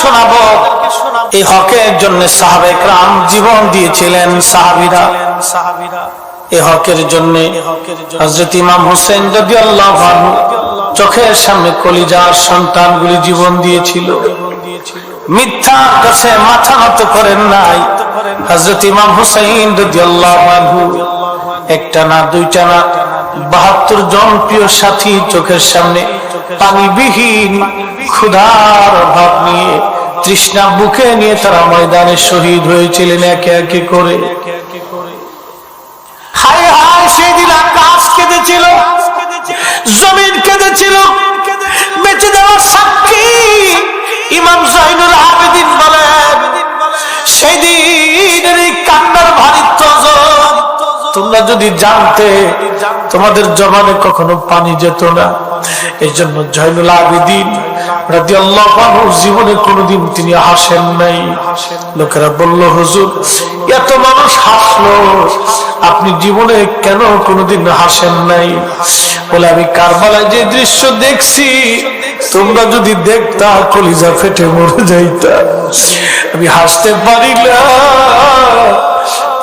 শোনাবো এই হকের জন্য সাহাবায়ে কেরাম জীবন দিয়েছিলেন। সাহাবীরা এই হকের জন্য হযরত ইমাম হোসেন রাদিয়াল্লাহু আনহু চোখের সামনে কলিজার সন্তানগুলি জীবন দিয়েছিল। মিথ্যার কাছে মাথা নত করেন নাই। হযরত ইমাম হোসেন রাদিয়াল্লাহু আনহু একটা না দুইটা না ৭২ জন প্রিয় সাথী চোখের সামনে পানিবিহীন ক্ষুধার অভাব নিয়ে তৃষ্ণা বুকে নিয়ে তারা ময়দানে শহীদ হয়েছিলেন একে একে করে। হায় হায়, সেদিন আকাশ কেঁদেছিল, জমিন কেঁদেছিল। বেঁচে দেওয়ার সাক্ষী ইমাম জয়নুল আবেদিন বলেন, সেই দিনের এই কান্নার ভারিত্ব তোমরা যদি জানতে তোমাদের জবানে কখনো পানি যেত না। এই জন্য জয়নুল আবেদিন রাদিয়াল্লাহু আনহু জীবনে কোনোদিন তিনি হাসেন নাই। লোকেরা বলল, হুজুর এত মানুষ হাসলো, আপনি জীবনে কেন কোনোদিন হাসেন নাই? বলে, আমি কারবালায় যে দৃশ্য দেখছি তোমরা যদি দেখতা কলিজা ফেটে মরে যাইতা। আমি হাসতে পারি না,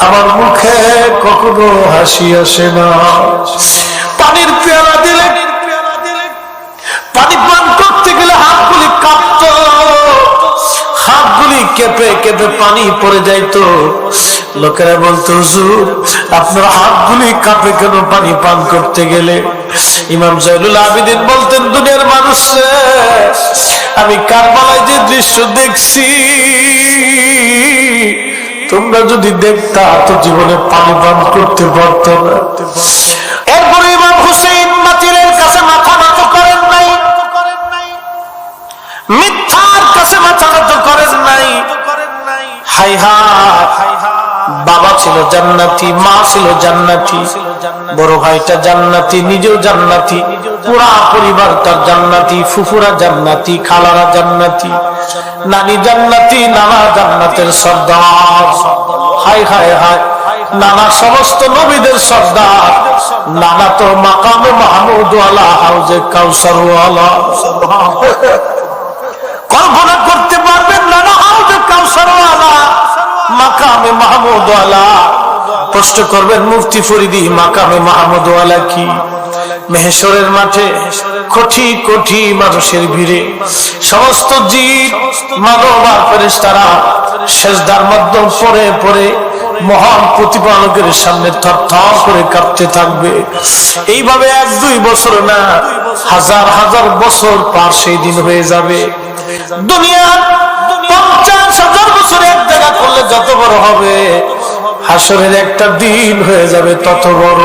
আমার মুখে কখনো হাসি আসে না। পানির পেয়ালা দিলে, পানি পান করতে গেলে হাতগুলি কাঁপতো, হাতগুলি কেঁপে কেঁপে পানি পড়ে যাইতো। লোকেরা বলতো, হুজুর আপনার হাতগুলি কাঁপে কেন পানি পান করতে গেলে? ইমাম জয়নুল আবেদিন বলতেন, দুনিয়ার মানুষ, আমি কারবালায় যে দৃশ্য দেখছি তোমরা যদি দেখতা তো জীবনে পানি পান করতে পারত না। এরপরে ইমাম হুসাইন বাতিলের কাছে মাথা নত করেন নাই, মিথ্যার কাছে মাথা নত করেন নাই। হায় হায়, বাবা ছিল জান্নাতি, মা ছিল জান্নাতি, বড় ভাইটা জান্নাতি, নিজেও জান্নাতি, পুরা পরিবার তার জান্নাতি, ফুফুরা জান্নাতি, খালারা জান্নাতি, নানি জান্নাতি, নানা জান্নাতের সর্দার। হায় হায় হায়, নানা সমস্ত নবীদের সর্দার, নানা তো মাকামে মাহমুদ ওয়ালা, হাউজে কাউসার ওয়ালা। কল্পনা করতে পারবেন, নানা হাউজে কাউসার ওয়ালা, মাকামে মাহমুদ ওয়ালা। প্রশ্ন করবেন, মুফতি ফরিদি মাকামে মাহমুদ ওয়ালা কি? মেহেশরের মাঠে কোটি কোটি মানুষের ভিড়ে সমস্ত জীব, মানব আর ফেরেশতারা সেজদার মধ্যে পড়ে পড়ে মহান প্রতিপালকের সামনে থরথর করে কাঁপতে থাকবে। এইভাবে ১-২ বছর না, হাজার হাজার বছর পার সেই দিন হয়ে যাবে। দুনিয়া ৫০,০০০ বছর এক জায়গা করলে যত বড় হবে, হাসরের একটা দিন হয়ে যাবে তত বড়।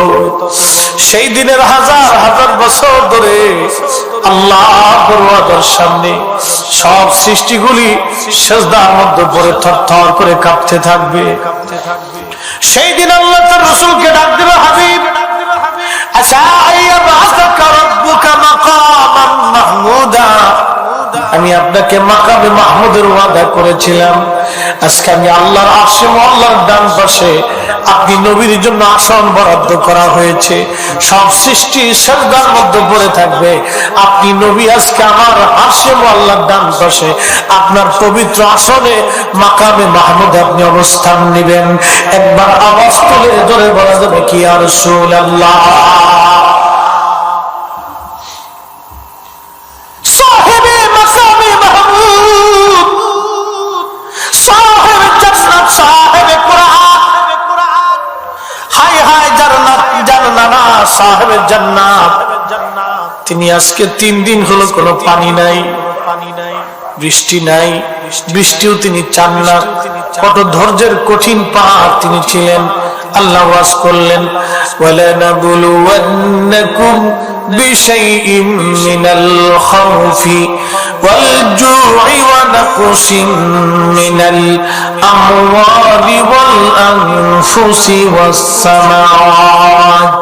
সেই দিনের হাজার হাজার বছর ধরে আল্লাহর দরওয়াজার সামনে সব সৃষ্টিগুলি সিজদার মধ্যে পড়ে থরথর করে কাঁপতে থাকবে। সেই দিন আল্লাহ তার রাসূলকে ডাক দিবে, হাবিব আসা আইয়াবাসাকা রাব্বুকা মাকামান মাহমুদা, আমি আপনাকে মাকামে মাহমুদের ওয়াদা করেছিলাম। আজকে আমি আল্লাহর আরশে আল্লাহর ডান পাশে আপনি নবীর জন্য আসন বরাদ্দ করা হয়েছে। সব সৃষ্টি সিজদার মধ্যে পড়ে থাকবে, আপনি নবী আজকে আমার আরশে আল্লাহর ডান পাশে আপনার পবিত্র আসনে মাকামে মাহমুদে আপনি অবস্থান নেবেন। একবার আওয়াজ তুলে ধরে বলা যাবে কি, ইয়া রাসূলুল্লাহ, সাহেবের জান্নাত। তিনি আজকে ৩ দিন হলো কোনো পানি নাই, বৃষ্টি নাই, বৃষ্টিও তিনি চান না। কত ধৈর্যের কঠিন পাহাড় তিনি ছিলেন। আল্লাহ ওয়াজ করলেন, ওয়ালানাবলুওয়ান্নাকুম বিশাইইম মিনাল খাউফি ওয়াল জু'i ওয়া নাকসিম মিনাল আমওয়ালি ওয়াল আনফুসি ওয়াস সামাওয়াত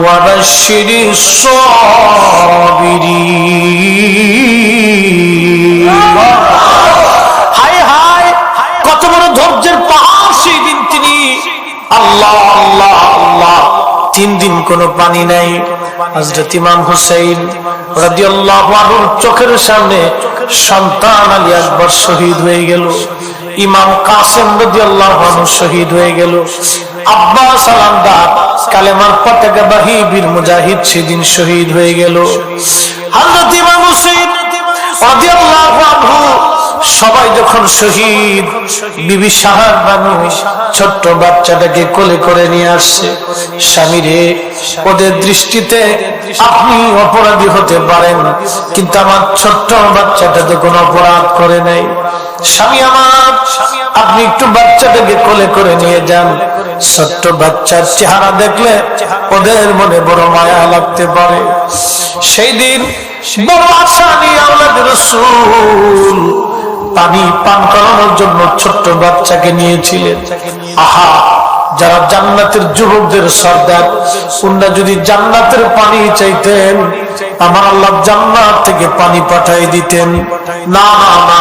وبشر الصابرين। হায় হায়, কত বড় ধৈর্যের পাহাড় সেই দিন তিনি। আল্লাহ আল্লাহ আল্লাহ, 3 দিন কোনো পানি নাই। হযরত ইমাম হুসাইন রাদিয়াল্লাহু আনহুর চোখের সামনে সন্তান আলী আকবর শহীদ হয়ে গেল, ইমাম কাসেম রাদিয়াল্লাহু আনহু শহীদ হয়ে গেল, আব্বাস আলামদার কালেমার পতাকাবাহী বীর মুজাহিদ সেদিন শহীদ হয়ে গেল। হযরত ইমাম হুসাইন রাদিয়াল্লাহু আনহু সবাই যখন শহীদ, বিবি সাহার বানু ছোট্ট বাচ্চাটাকে কোলে করে নিয়ে আসছে। স্বামীরে, ওদের দৃষ্টিতে আপনি অপরাধী হতে পারেন, কিন্তু আমার ছোট্ট বাচ্চাটা তো কোনো অপরাধ করে নাই। স্বামী আমার, আপনি একটু বাচ্চাটাকে কোলে করে নিয়ে যান। ছোট্ট বাচ্চার চেহারা দেখলে ওদের মনে বড় মায়া লাগতে পারে। সেই দিন বড় আশা নিয়ে আওলাদ রাসূল পানি পান করানোর জন্য ছোট্ট বাচ্চাকে নিয়েছিলেন। আহা, যারা জান্নাতের যুবকদের সর্দার, উনারা যদি জান্নাতের পানি চাইতেন, আমার আল্লাহ জান্নাত থেকে পানি পাঠিয়ে দিতেন। না না না,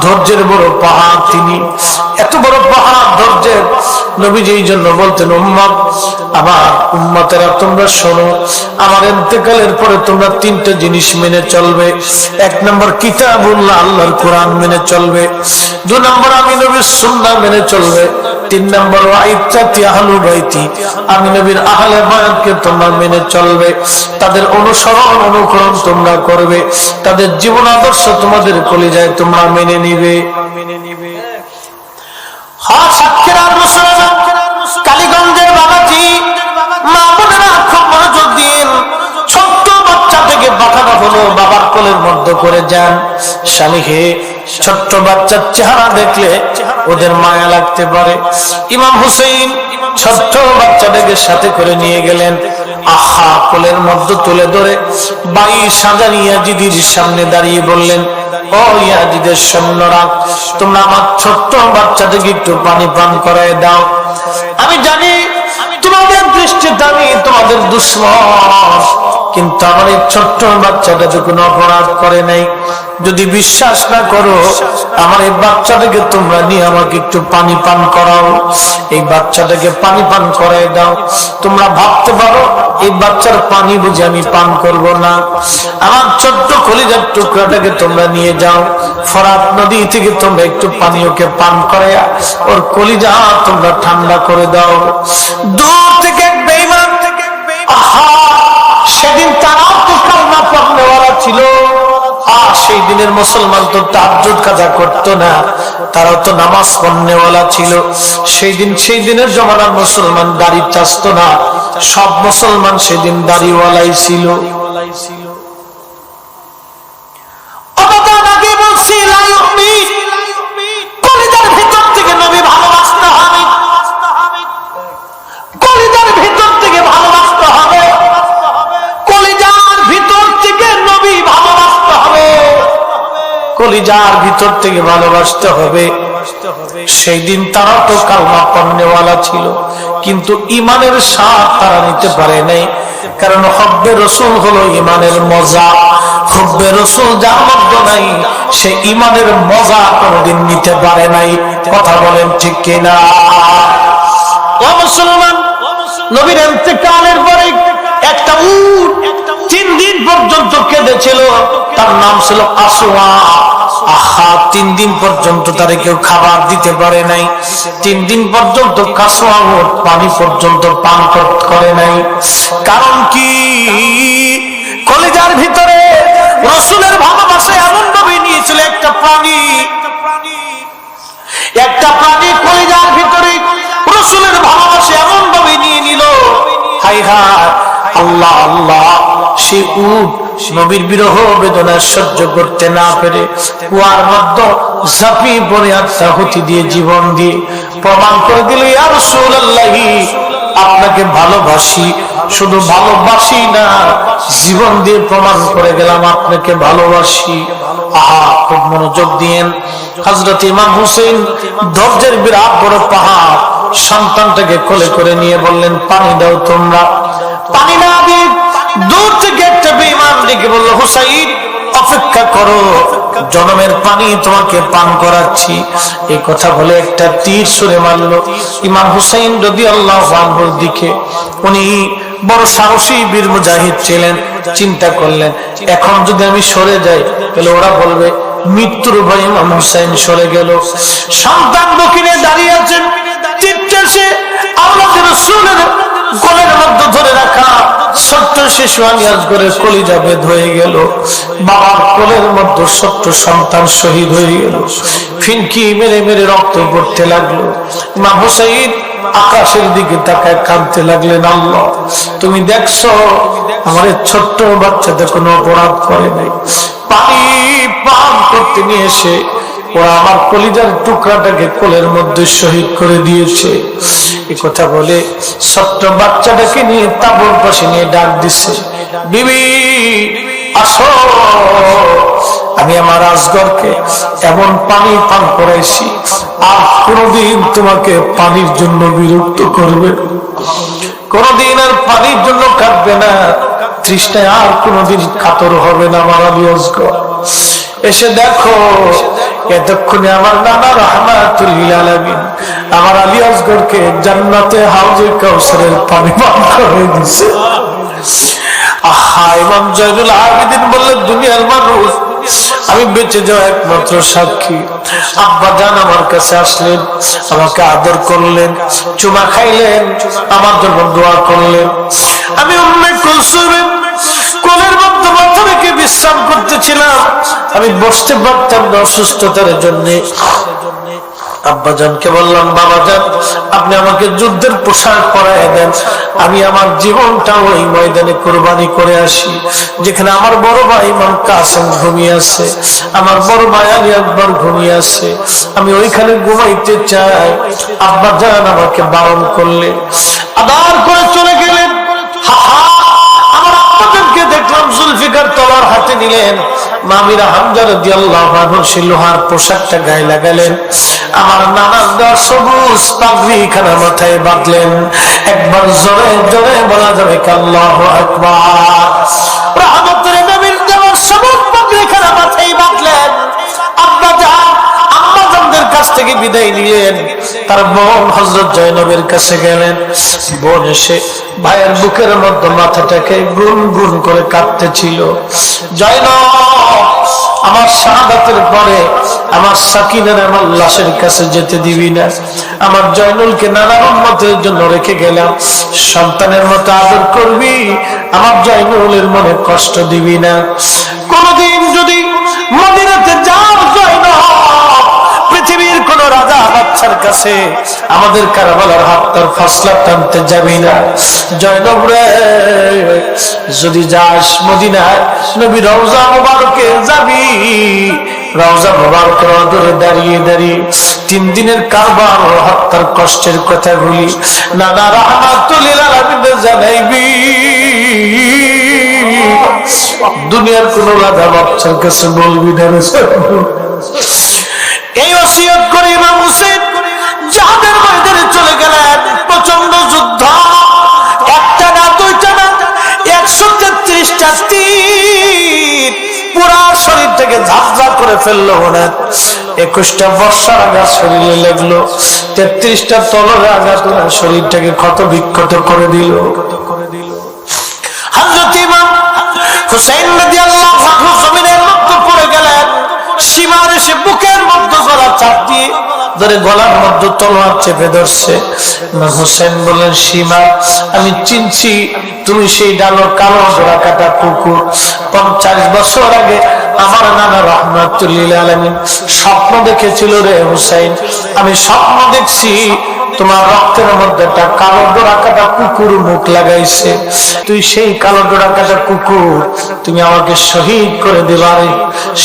ধৈর্যের বড় পাহাড় তিনি, এত বড় পাহাড় ধৈর্যের। নবীজি এই জন্য বলতেন, উম্মত, আমার উম্মতেরা তোমরা শোনো, আমার ইন্তেকালের পরে তোমরা তিনটা জিনিস মেনে চলবে। এক নম্বর কিতাবুল্লাহ, আল্লাহর কোরআন মেনে চলবে। দুই নম্বর আমি নবীর সুন্নাহ মেনে চলবে। তিন নম্বর ওয়াইত্তাতি আহলু বাইতি, আমি নবীর আহলে বায়াতকে তোমরা মেনে চলবে, তাদের অনুসরণ অনুকরণ তোমরা করবে, তাদের জীবন আদর্শ তোমাদের কলিজায় তোমরা মেনে নিবে। হ্যাঁ, সাক্ষীরা মুসলমান, কালীগঞ্জের বাবাজি, মা বোনেরা খুব মনোযোগ দিন। ছোট্ট বাচ্চা থেকে পাঠানো হলো, বাবার কোলের মধ্যে করে যান। স্বামী হে, ছোট্ট বাচ্চার চেহারা দেখলে ওদের মায়া লাগতে পারে। ইমাম হুসাইন ছোট্ট বাচ্চাটাকে সাথে করে নিয়ে গেলেন। আহা, কোলের মধ্যে তুলে ধরে 22,000 ইয়াজিদের সামনে দাঁড়িয়ে বললেন, ও ইয়াজিদের সৈন্যরা, তোমরা আমার ছোট্ট বাচ্চাটাকে একটু পানি পান করায় দাও। আমি জানি তোমাদের দৃষ্টিতে আমি তোমাদের দুশমন, কিন্তু আমার এই ছোট্ট বাচ্চাটা তো কোনো অপরাধ করে নাই। যদি বিশ্বাস না করো, আমার এই বাচ্চাটাকে তোমরা নিয়ে আমাকে একটু পানি পান করাও, এই বাচ্চাটাকে পানি পান করাই দাও। তোমরা ভাবতে পারো এই বাচ্চার পানি বুঝে আমি পান করব না। আমার ছোট্ট কলিজার টুকরাটাকে তোমরা নিয়ে যাও, ফরাত নদী থেকে তোমরা একটু পানি ওকে পান করাইয়া ওর কলিজা তোমরা ঠান্ডা করে দাও। দূর থেকে বেঈমান, আহা, সেদিন তারাও তো কালমা পড়নেওয়ালা ছিল। সেই দিনের মুসলমান তো তাহাজ্জুদ কাজা করতো না, তারাও তো নামাজ পড়নেওয়ালা ছিল। সেই দিনের জমানার মুসলমান দাড়ি চাচতো না, সব মুসলমান সেদিন দাড়িওয়ালাই ছিল। কলিজার ভিতর থেকে নবী ভালোবাসতে হবে, কলিজার ভিতর থেকে ভালোবাসতে হবে, কলিজার ভিতর থেকে নবী ভালোবাসতে হবে, কলিজার ভিতর থেকে ভালোবাসতে হবে। সেই দিন তারা তো কালমা পড়নেওয়ালা ছিল, কিন্তু ইমানের স্বাদ তারা নিতে পারে নাই। কারণ হব্বে রসুল হলো ইমানের মজা। হব্বে রসুল যার মধ্যে নাই, সে ইমানের মজা কোনদিন নিতে পারে নাই। কথা বলেন ঠিক কিনা? ও মুসলমান, নবীর ইন্তেকালের পরে একটা উট 3 দিন পর্যন্ত কেঁদেছিল, তার নাম ছিল আসওয়া। আহা, 3 দিন পর্যন্ত তারে কেউ খাবার দিতে পারে নাই। 3 দিন পর্যন্ত কাসওয়া উট পানি পর্যন্ত পান করে নাই। কারণ কি? কলিজার ভিতরে রাসূলের ভালোবাসা এমন ভাবে নিয়েছিল, একটা প্রাণী কলিজার ভিতরে রাসূলের ভালোবাসা এমন ভাবে নিয়ে নিল। হায় হায়, আল্লাহ আল্লাহ, সেই উট নবীর বিরহ বেদনা সহ্য করতে না পেরে কুয়ার মধ্যে ঝাঁপিয়ে পড়ে আত্মাহুতি দিয়ে জীবন দিয়ে প্রমাণ করে দিল, ইয়া রাসূলুল্লাহ, আপনাকে ভালোবাসি, শুধু ভালোবাসি না, জীবন দিয়ে প্রমাণ করে গেলাম আপনাকে ভালোবাসি। আহা, খুব মনোযোগ দিয়েন। হযরত ইমাম হুসাইন ধৈর্যের বিরাট বড় পাহাড়, সন্তানটাকে কোলে করে নিয়ে বললেন, পানি দাও তোমরা। পানি না দিয়ে দূর থেকে একটা বেঈমান ডেকে বলল, হুসাইন অপেক্ষা করো, জনমের পানি তোমাকে পান করাচ্ছি। এই কথা বলে একটা তীর ছুঁড়ে মারল ইমাম হুসাইন রাদিয়াল্লাহু আনহুর দিকে। উনি বড় সাহসী বীর মুজাহিদ ছিলেন। চিন্তা করলেন, এখন যদি আমি সরে যাই তাহলে ওরা বলবে মৃত্যুর ভয়ে ইমাম হুসাইন সরে গেল। সন্তান দক্ষিণে দাঁড়িয়ে আছেন, তীরটা সে আল্লাহর রাসূলের কোলের মধ্যে ধরে রাখা ছোট্ট শিশু আলিয়াসগরের কলিজা বেদ হয়ে গেল। বাবার কোলের মধ্যে ছোট্ট সন্তান শহীদ হয়ে গেল। ফিনকি মেরে মেরে রক্ত পড়তে লাগলো। ইমাম হুসাইন আকাশের দিকে তাকায় কাঁদতে লাগলেন, আল্লাহ তুমি দেখছো আমার ছোট্ট বাচ্চাটা কোনো অপরাধ করে নাই, পানি পান করতে নিয়ে এসে ওরা আমার কলিজার টুকরাটাকে কোলের মধ্যে শহীদ করে দিয়েছে। এই কথা বলে ছোট্ট বাচ্চাটাকে নিয়ে তাঁবুর পাশে নিয়ে ডাক দিচ্ছে, বিবি আসো, আমি আমার আসগরকে এমন পানি পান করাইছি আর কোনদিন তোমাকে পানির জন্য বিরক্ত করবে, কোনদিন আর পানির জন্য কাঁদবে না, তৃষ্ণায় আর কোনদিন কাতর হবে না আমার আলী আসগর। এসে দেখো এতক্ষণে আমার নানা রাহমাতুল লিল আলামিন আমার আলী আসগরকে জান্নাতে হাউজে কাউসারের পানি পান করে দিয়েছে। আহা, ইমাম জয়নুল আবেদিন বললেন, দুনিয়ার মানুষ আমি বেঁচে যাওয়া একমাত্র সাক্ষী। আব্বা জান আমার কাছে আসলেন, আমাকে আদর করলেন, চুমা খাইলেন, আমার জন্য দোয়া করলেন। আমি উম্মে কুলসুমের কোলের মধ্যে মাথা রেখে বিশ্রাম করতেছিলাম, আমি বসতে পারতাম না অসুস্থতার জন্য। আব্বাজানকে বললাম, বাবাজান আপনি আমাকে যুদ্ধের পোশাক পরায় দেন, আমি আমার জীবনটা ওই ময়দানে কোরবানি করে আসি যেখানে আমার বড় ভাই ইমাম কাসেম ঘুমিয়ে আছে, আমার বড় ভাই আলী আকবর ঘুমিয়ে আছে, আমি ওইখানে ঘুমাইতে চাই। আব্বাজান আমাকে বারণ করলেন, আদার করে চলে গেলেন। আমার আব্বাজানকে দেখলাম জুলফিকার তলোয়ার হাতে নিলেন, মামিরা হামজা রাদিয়াল্লাহু আনহু সেই লোহার পোশাকটা গায়ে লাগালেন, আমার নানার দেওয়া সবুজ পাগড়ি খানা মাথায় বাঁধলেন। একবার জোরে জোরে বলা যাবে আল্লাহু আকবার। রাহমাতুল নবীর দেওয়া সবুজ পাগড়ি খানা মাথায় বাঁধলেন। আম্মাজানদের কাছ থেকে বিদায় নিলেন, তার বোন হযরত জয়নবের কাছে গেলেন। বোন এসে ভাইয়ের বুকের মধ্যে মাথাটাকে গুন গুন করে কাঁদতেছিল। জয়নব আমার শাহাদাতের পরে আমার সাকিনার আমার লাশের কাছে যেতে দিবি না, আমার জয়নুলকে নানা উম্মতের জন্য রেখে গেলাম, সন্তানের মতো আদর করবি, আমার জয়নুলের মনে কষ্ট দিবি না। কোনদিন যদি মদিনাতে যাও জয়নব, পৃথিবীর কোন রাজা বাচ্চার কাছে আমাদের কারবালার হাতটার ফাসলা টানতে যাবি না। জয়নব রে, যদি যাস মদিনায় নবী রওজা মুবারকে যাবি, রওজা মুবারকের অদূরে দাঁড়িয়ে দাঁড়িয়ে 3 দিনের কারবার হত্যার কষ্টের কথাগুলি নানা রাহমাতুল লিল আলামিন জানাইবি। দুনিয়ার কোন রাজা বাচ্চার কাছে বলবি না রে। এই ওসিয়ত করে ইমাম হুসাইন জিহাদের ময়দানে চলে গেলেন। প্রচন্ড যুদ্ধ, একটা না দুইটা না 133টা তীর পুরা শরীরটাকে ঝাপঝাপ করে ফেললো। 21টা বর্ষার আঘাত শরীরে লাগলো, 33টা তলোয়ারের আঘাত শরীরটাকে ক্ষত বিক্ষত করে দিল। হযরত ইমাম হুসাইন রাদিয়াল্লাহু আনহু জমিনের মধ্যে পড়ে গেলেন। সীমার এসে বুকের মধ্যে গলা চাপ দিয়ে ধরে গলার মধ্যে তলোয়ার চেপে ধরছে। হুসাইন বললেন, সীমা আমি চিনছি, তুমি সেই ডালো কালো জোড়া কাটা কুকুর। 50 বছর আগে আমার নানা রাহমাতুল লিল আলামিন স্বপ্ন দেখেছিল রে হুসাইন, আমি স্বপ্ন দেখছি তোমার রক্তের মধ্যে একটা কালো জোড়া কাটা কুকুর মুখ লাগাইছে, তুই সেই কালো জোড়া কাটা কুকুর, তুমি আমাকে শহীদ করে দিবারে।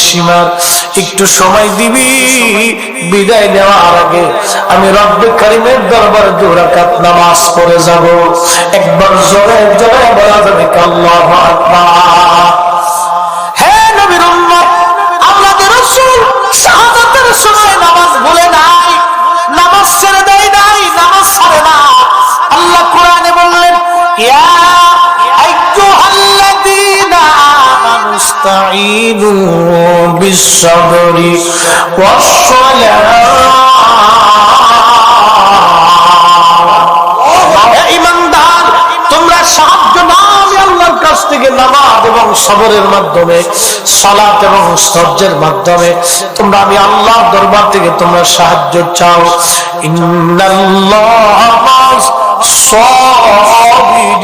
সীমার একটু সময় দিবি, বিদায় নেওয়ার আগে আমি রব্বে কারিমের দরবারে 2 রাকাত নামাজ পড়ে যাব। একবার জোরে জোরে বলা যাবে আল্লাহু আকবার। হে নবীর উম্মত, আল্লাহর রাসূল শাহাদাতের সময় নামাজ ভুলে নাই, নামাজ ছেড়ে দেয় নাই, নামাজ ছাড়ে না। আল্লাহ কোরআনে বললেন, ইয়া আইয়ুহাল্লাযীনা আমানু ইসতাঈনু বিস-সাবরি ওয়াস-সালাহ। হে ঈমানদার, তোমরা সাহায্য থেকে নামাজ এবং সবরের মাধ্যমে, সালাত এবং ধৈর্যের মাধ্যমে তোমরা আমি আল্লাহর দরবার থেকে তোমরা সাহায্য চাও। ইন্নাল্লাহা মা'আস সাবিরিন,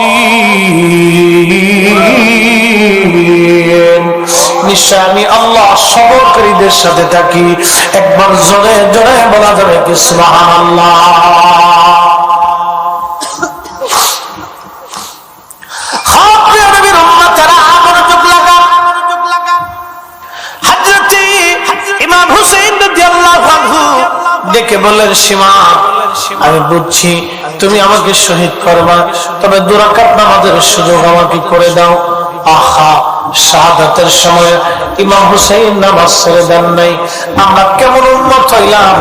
নিশ্চয় আমি আল্লাহ সবরকারীদের সাথে থাকি। একবার জোরে জোরে বলা যাবে কি সুবহানাল্লাহ। ডেকে বললেন, সীমা আমি বুঝছি তুমি আমাকে শহীদ করবা, তবে 2 রাকাত নামাজের সুযোগ আমাকে করে দাও। আহা, শাহাদাতের সময় ইমাম হুসাইন নামাজ ছেড়ে দেন নাই। আমরা কেমন উম্মত হইলাম,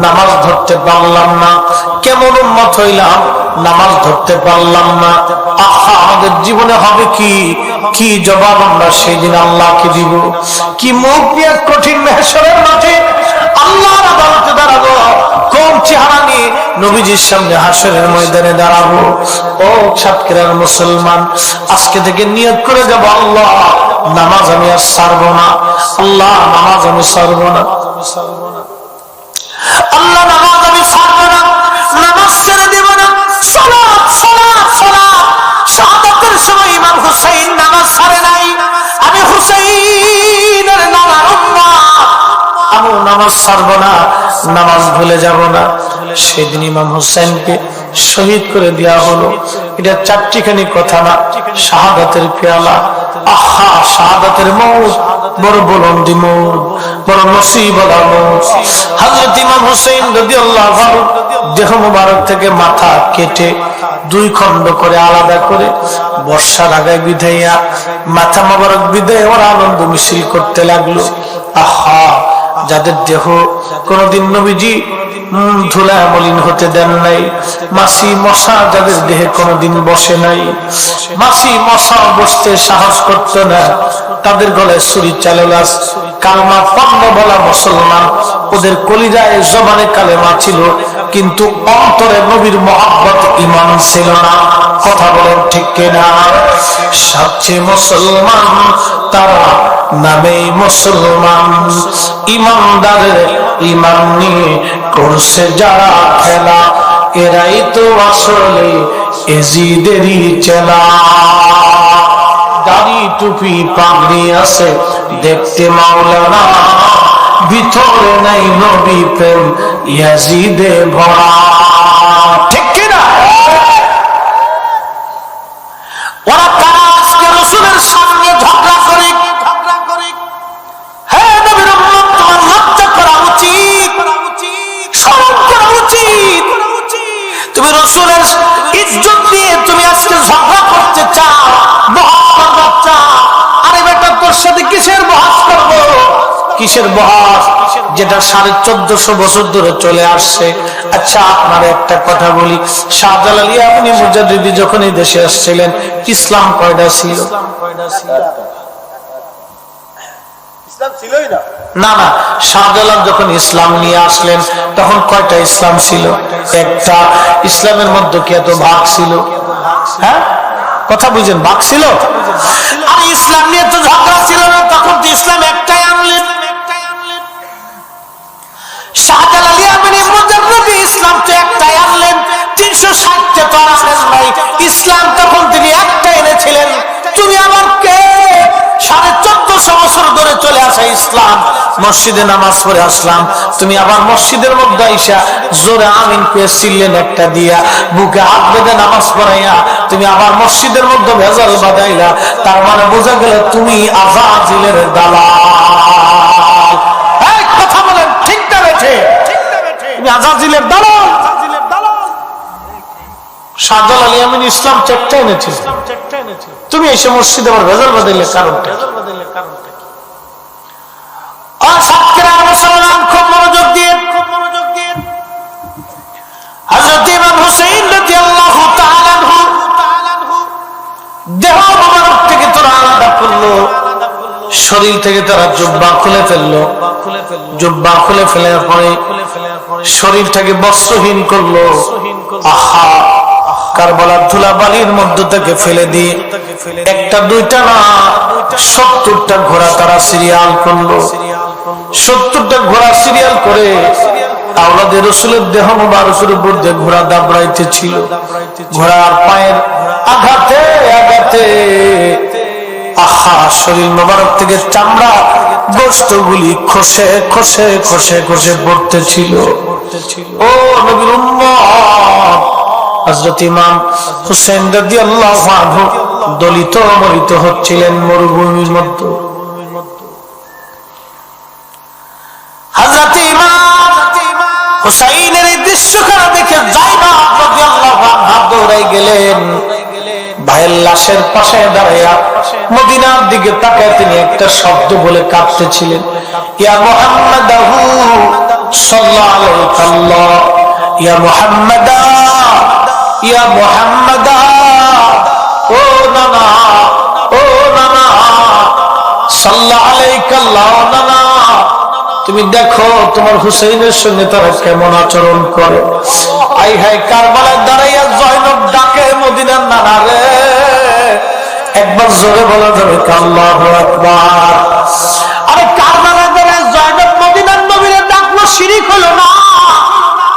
নামাজ ধরতে পারলাম না। কেমন উম্মত হইলাম, নামাজ ধরতে পারলাম না। আহা, আমাদের জীবনে হবে কি? কি জবাব আমরা সেই দিন আল্লাহকে দিব? কি মুখ দিয়ে কঠিন মেহশরের মাঠে আল্লাহর আদালতে দাঁড়াবো? কোন চেহারা নিয়ে নবীজির সামনে হাসরের ময়দানে দাঁড়াবো? ও সাতক্ষীরার মুসলমান, আজকে থেকে নিয়ত করে যাব, আল্লাহ নামাজ আমি আর ছাড়বো না। আল্লাহ নামাজ আমি ছাড়বো না। আল্লাহ নামাজ আমি ছাড়বো না, নামাজ ছেড়ে দেব না। সালাত সালাত সালাত। শাহাদাতের সময় ইমাম হুসাইন নামাজ ছাড়ে নাই। আমি হুসাইনের নামার উম্মত, আমি নামাজ ছাড়বো না, নামাজ ভুলে যাব না। সেদিন ইমাম হুসাইনকে শহীদ করে দেওয়া হলো। এটা 4টিখানি কথা না, শাহাদাতের পেয়ালা। আহা, শাহাদাতের মউত বড় বুলন্দি মউত, বড় মুসিবত মউত। হযরত ইমাম হুসাইন রাদিয়াল্লাহু আনহু দেহ মুবারক থেকে মাথা কেটে 2 খণ্ড করে আলাদা করে বর্ষা লাগায় বিধাইয়া মাথা মুবারক বিধায় ওরা আনন্দ মিছিল করতে লাগলো। আহা, যাদের দেহ কোনদিন নবীজি ধুলা মলিন হতে দেন নাই, মাছি মশা যাদের দেহে কোনদিন বসে নাই, মাছি মশা বসতে সাহস করতো না, তাদের গলায় ছুরি চালালাস, কালমা পণ্য বলা মুসলমান, ওদের কলিজায় জবানে কালেমা ছিল, কিন্তু অন্তরে নবীর মহব্বত ঈমান ছিল না। কথা বলেন ঠিক কিনা? সবচেয়ে মুসলমান তারা নামেই মুসলমান। ইমানদারের ঈমান নিয়ে করছে যারা খেলা, এরাই তো আসলে এজিদেরই চেলা। দাড়ি টুপি পাগড়ি আছে দেখতে মাওলানা, ভিতরে নাই নবী প্রেম ইয়াজিদে ভরা। ঠিক কিনা? ওরা কারা আজকে রাসূলের সামনে ঝগড়া করে? হ্যাঁ নবীর উম্মত, তোমার লজ্জা করা উচিত, শরম করা উচিত। তুমি রাসূলের ইজ্জত দিয়ে তুমি আজকে ঝগড়া করতে চাও, বহস করতে চাও। আরে বেটা, তোর সাথে কিসের বহস করব? কিসের বহস? যেটা 1450 বছর ধরে চলে আসছে। আচ্ছা, আপনার একটা কথা বলি, শাহজালাল আপনি মুজাদ্দিদি যখন এই দেশে আসছিলেন, ইসলাম কয়টা ছিল? না না, শাহজালাল যখন ইসলাম নিয়ে আসলেন তখন কয়টা ইসলাম ছিল? একটা। ইসলামের মধ্যে কি এত ভাগ ছিল? হ্যাঁ, কথা বুঝেন, ভাগ ছিল। আর ইসলাম নিয়ে তো ঝগড়া ছিল না, তখন তো ইসলাম একটাই আনলেন। শাহজালাল আপনি মুজাদ্দিদি ইসলাম তো একটাই আনলেন, 360টা তো আনেন নাই। ইসলাম তখন তিনি একটা এনেছিলেন। তুমি আবার কে? 1450 বছর ধরে চলে আসা ইসলাম, মসজিদে নামাজ পড়ে আসলাম, তুমি আবার মসজিদের মধ্যে আইসা জোরে আমিন পেয়েছিলেন একটা দিয়া, বুকে হাত বেঁধে নামাজ পড়াইয়া তুমি আবার মসজিদের মধ্যে ভেজাল বাজাইলা। তার মানে বোঝা গেল তুমি আযাজিলের দালাল। এই কথা বলেন, ঠিক না বেঠে? তুমি আযাজিলের দালাল। শাহজালাল ইয়ামিন ইসলাম চেকটা এনেছিল, তুমি এসে মসজিদে আবার ভেজাল বাজাইলে কারণটা? মুসলমান খুব মনোযোগ দিয়ে হযরত ইমাম হুসাইন রাদিয়াল্লাহু তাআলা আনহু দেহ মোবারক থেকে তারা আলাদা করলো, শরীর থেকে তারা জুব্বা খুলে ফেললো, জুব্বা খুলে ফেলার পরে শরীরটাকে বস্ত্রহীন করলো। আহা, কারবালার ধুলাবালির মধ্য থেকে ফেলে দিয়ে একটা দুইটা না 70টা ঘোড়া তারা সিরিয়াল করলো। 70টা ঘোড়া সিরিয়াল করে আওলাদে রাসূলের দেহ মুবারকের উপর দিয়ে ঘোড়া দাবড়াইতেছিল। ঘোড়ার পায়ের আঘাতে আঘাতে আহা শরীর মুবারক থেকে চামড়া গোশতগুলি খসে খসে খসে খসে পড়তেছিল। ও নবীর উম্মত, হযরত ইমাম হুসাইন রাদিয়াল্লাহু আনহু দলিত মরিত হচ্ছিলেন মরুভূমির মধ্যে। হযরত ইমাম হুসাইনের এই দৃশ্যখানা দেখে যায়নাব রাদিয়াল্লাহু আনহা দৌড়াই গেলেন। ভাইয়ের লাশের পাশে দাঁড়াইয়া মদিনার দিকে তাকায় তিনি একটা শব্দ বলে কাঁদতেছিলেন, ইয়া মুহাম্মাদাহু সাল্লাল্লাহু আলাইহি ওয়াসাল্লাম, ইয়া মুহাম্মাদা, ইয়া মুহাম্মাদা, ও নানা, ও নানা, সাল্লাল্লাহু আলাইহি ওয়াসাল্লাম, নানা তুমি দেখো তোমার হুসাইনের সঙ্গে তারা কেমন আচরণ করে। আই হায়, কারবালায় দাঁড়াইয়া জয়নব ডাকে মদিনার নানা রে। একবার জোরে বলা যাবে আল্লাহু আকবার। আরে কারবালায় দাঁড়ায় জয়নব মদিনার নবীরে ডাকলো, শিরিক হলো না।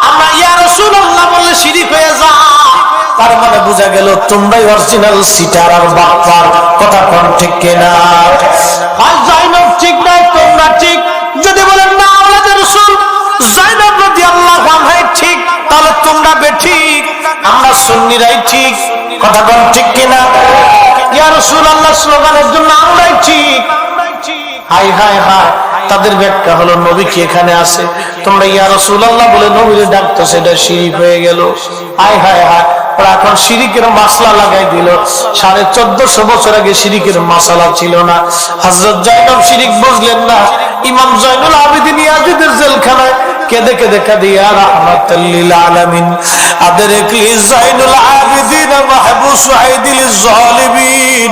আমরা ইয়া রাসূলুল্লাহ বললে শিরিক হয়ে যায়। তার মানে বোঝা গেল তোমরাই অরিজিনাল সিটার আর বাপ্পার কথা কোন ঠিক কিনা? আর জয়নব ঠিক নাই, তোমরা ঠিক। যদি বলেন না আওলাদে রাসূল যায়েনব রাদিয়াল্লাহু আনহা ঠিক, তাহলে তোমরা বেঠিক, আমরা সুন্নিরাই ঠিক। কথা কোন ঠিক কিনা? ইয়া রাসূলুল্লাহ স্লোগানের জন্য আমরাই ঠিক। হাই হাই হাই, তাদের ব্যাখ্যা হলো নবী কি এখানে আছে, তোমরা ইয়া রাসূলুল্লাহ বলে নবীরে ডাকতো, সেটা শিরিক হয়ে গেল। হাই হাই হাই, এখন শিরিকের মাসলা লাগাই দিল। 1450 বছর আগে শিরিকের মাসালা ছিল না। হযরত জয়নব শিরিক বুঝলেন না। ইমাম জয়নুল আবেদিন ইয়াজিদের জেলখানায় কেঁদে কেঁদে কাঁদে, ইয়া রাহমাতাল লিল আলামিন আদরিকলি জয়নুল আবেদিন মাহবুস আইদিল জালিমিন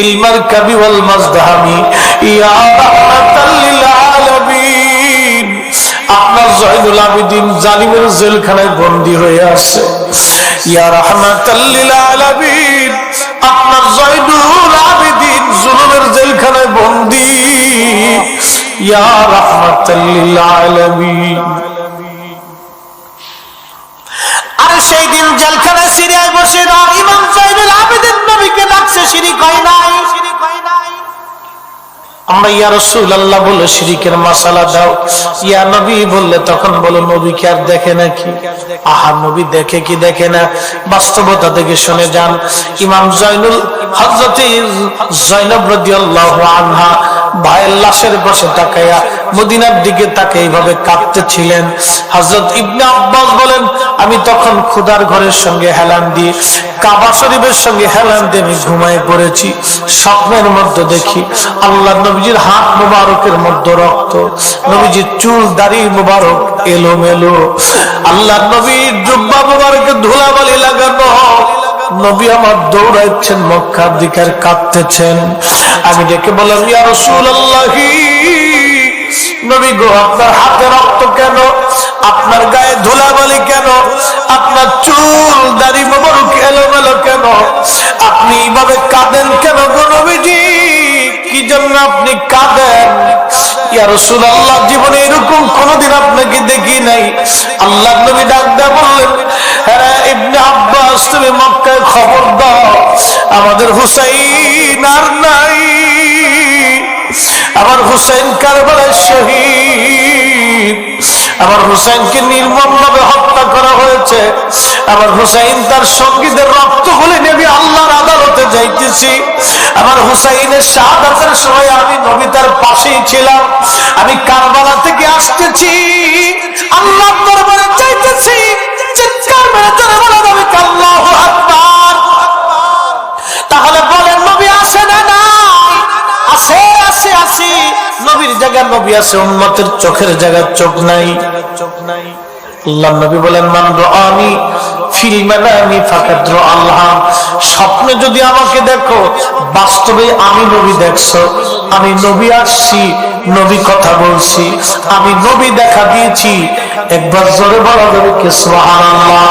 ইল মারকাবি ওয়াল মাজদাহামি ইয়া রাহমাতাল লিল আলামিন। আপনার জয়নুল আবেদিন জালিমের জেলখানায় বন্দী হয়ে আছে। ইয়া রাহমাতাল লিল আলামিন, আপনার জয়নুল আবেদিন জুলুমের জেলখানায় বন্দী। ইয়া রাহমাতাল লিল আলামিন। আর সেই দিন জেলখানায় সিরিয়ায় বসে না ইমাম জয়নুল আবেদিন নবীকে ডাকছে, শিরিক হয় নাই। আমরা ইয়া রাসূলুল্লাহ বলে শিরিকের মাসালা দাও, ইয়া নবী বললে তখন বলো নবী কি আর দেখে নাকি? আহা, নবী দেখে কি দেখে না, বাস্তবতা থেকে শুনে যান। ইমাম জয়নুল হযরত জয়নব রাদিয়াল্লাহু আনহা ভাইয়ের লাশের পাশে তাকায়া মদিনার দিকে তাকে এইভাবে কাঁদতেছিলেন। হযরত ইবনে আব্বাস বলেন, আমি তখন খোদার ঘরের সঙ্গে হেলান দিয়ে, কাবা শরীফের সঙ্গে হেলান দিয়ে আমি ঘুমায় পড়েছি। স্বপ্নের মধ্যে দেখি আল্লাহ নবীজির হাত মুবারকের মধ্যে রক্ত, নবীজির চুল দাড়ি মুবারক এলোমেলো, আল্লাহ নবীর জুব্বা মুবারকে ধুলাবালি লাগানো। নবী আমার দৌড়াচ্ছেন মক্কার দিকে, কাঁদতেছেন। আমি ডেকে বললাম, ইয়া রাসূলুল্লাহ, নবী গো, আপনার হাতে রক্ত কেন? আপনার গায়ে ধুলাবালি কেন? আপনার চুল দাড়ি মোবারক এলোমেলো কেন? আপনি এইভাবে কাঁদেন কেন গো নবীজি? কি জন্য আপনি কাঁদেন? ইয়া রাসূলুল্লাহ, জীবনে এরকম কোনদিন আপনাকে দেখি নাই। আল্লাহ নবী ডাক দিয়ে বললেন, হ্যাঁ ইবনে আব্বাস, তুমি মক্কায় খবর দাও, আমাদের হুসাইন আর নাই। আমার হুসাইন কারবালায় শহীদ, আমার হুসাইনকে নির্মমভাবে হত্যা করা হয়েছে। আমার হুসাইন তার সঙ্গীদের রক্ত গুলি নেবে আল্লাহর আদালতে যাইতেছি। আমার হুসাইনের শাহাদাতের সময় আমি নবী তার পাশেই ছিলাম। আমি কারবালা থেকে আসতেছি, আল্লাহর দরবারে যাইতেছি, চিৎকার মেরে তারা বলা যাবে আল্লাহু আকবার। তাহলে বলেন নবী আসে না? নাই, আসে আসে আসি। নবীর জায়গা নবী আছে, উম্মতের চোখের জায়গা চোখ নাই। আল্লাহর নবী বলেন, মান রাআনি ফিল মানামি ফাকাদ রাআল্লাহ, স্বপ্নে যদি আমাকে দেখো, বাস্তবে আমি নবী দেখছো, আমি নবী আসছি, নবী কথা বলছি, আমি নবী দেখা দিয়েছি। একবার জোরে বলা যাবে কি সুবহানাল্লাহ?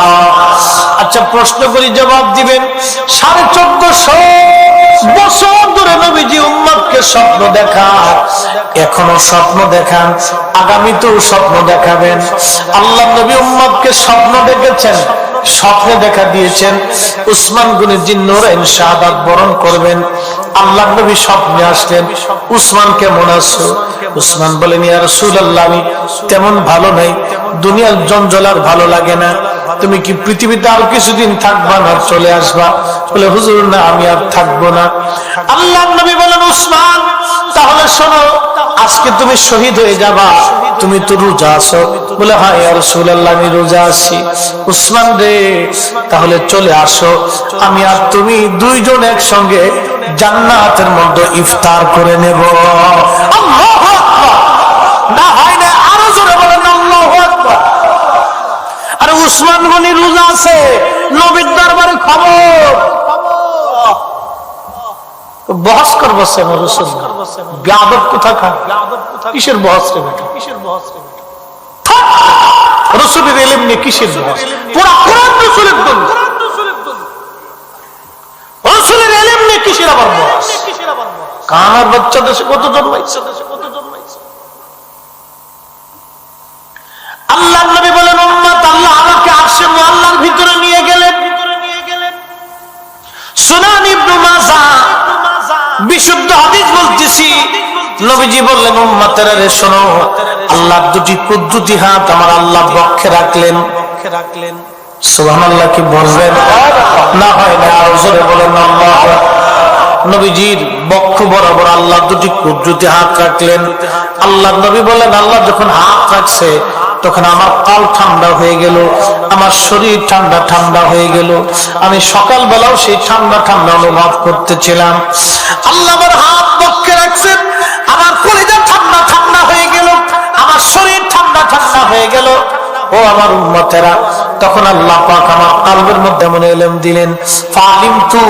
আচ্ছা প্রশ্ন করি, জবাব দিবেন। 1450 বছর ধরে নবীজি উম্মতকে স্বপ্ন দেখান, এখনো স্বপ্ন দেখান, আগামীতেও স্বপ্ন দেখাবেন। আল্লাহ নবী উম্মতকে স্বপ্ন দেখেছেন, স্বপ্নে দেখা দিয়েছেন উসমান গনি যিন নূরাইন শাহাদাত বরণ করবেন। আল্লাহ নবী স্বপ্নে আসলেন, উসমান কেমন আছো? উসমান বলেন, ইয়া রাসূলুল্লাহ, আমি তেমন ভালো নাই, দুনিয়ার জঞ্জাল আর ভালো লাগে না, তুমি কি পৃথিবীতে আর কিছুদিন থাকবা না চলে আসবা? বলে, হুজুর না, আমি আর থাকবো না। আল্লাহ নবী বলেন, উসমান তাহলে শোনো, আজকে তুমি শহীদ হয়ে যাবা, তুমি তো রোজা আছো? বলে, হ্যাঁ ইয়া রাসূলুল্লাহ, আমি রোজা আছি। উসমান রে, তাহলে চলে আসো, আমি আর তুমি দুইজন একসঙ্গে জান্নাতের মধ্যে ইফতার করে নেব। আল্লাহু আকবার! না হয় না, আরো জোরে বলেন আল্লাহু আকবার! আরে উসমান গনি রোজা আছে, নবীর দরবারে খবর, বহস করবো রসুল, বেয়াদব কোথাকার, কিসের বহস রে বেটা, কিসের বহস রে বেটা? রসুলের ইলম নিয়ে কিসের বহস? পুরা কোরআন রসুলের দল, রসুলের ইলম নিয়ে কিসের আবার বহস? কানার বাচ্চা দেশে কত জন্মাইছে, আল্লাহ নবী বলেন, উম্মত, আল্লাহ আমাকে আরশে মুআল্লার ভিতরে নিয়ে গেলেন। সুনান ইবনে মাজাহ বিশুদ্ধ হাদিস বলতেছি, নবীজি বললেন, উম্মতেরা রে শোনো, আল্লাহর দুটি কুদরতি হাত আমার আল্লাহ বক্ষে রাখলেন। সুবহানাল্লাহ কি বলবেন? না হয় না, আরো জোরে বলেন আল্লাহ। নবীজির বক্ষ বরাবর আল্লাহ দুটি কুদরতি হাত রাখলেন। আল্লাহ নবী বলেন, আল্লাহ যখন হাত রাখছে তখন আমার কাল ঠান্ডা হয়ে গেল, আমার শরীর ঠান্ডা ঠান্ডা হয়ে গেল। আমি সকালবেলাও সেই ঠান্ডা ঠান্ডা অনুভব করতেছিলাম। আল্লাহ আমার হাত বক্ষে রাখছেন, আমার কলিজা ঠান্ডা ঠান্ডা হয়ে গেল, আমার শরীর ঠান্ডা ঠান্ডা হয়ে গেল। ও আমার উম্মতেরা, তখন আল্লাহ পাক আমার কলবের মধ্যে এমন ইলম দিলেন, ফালিমতু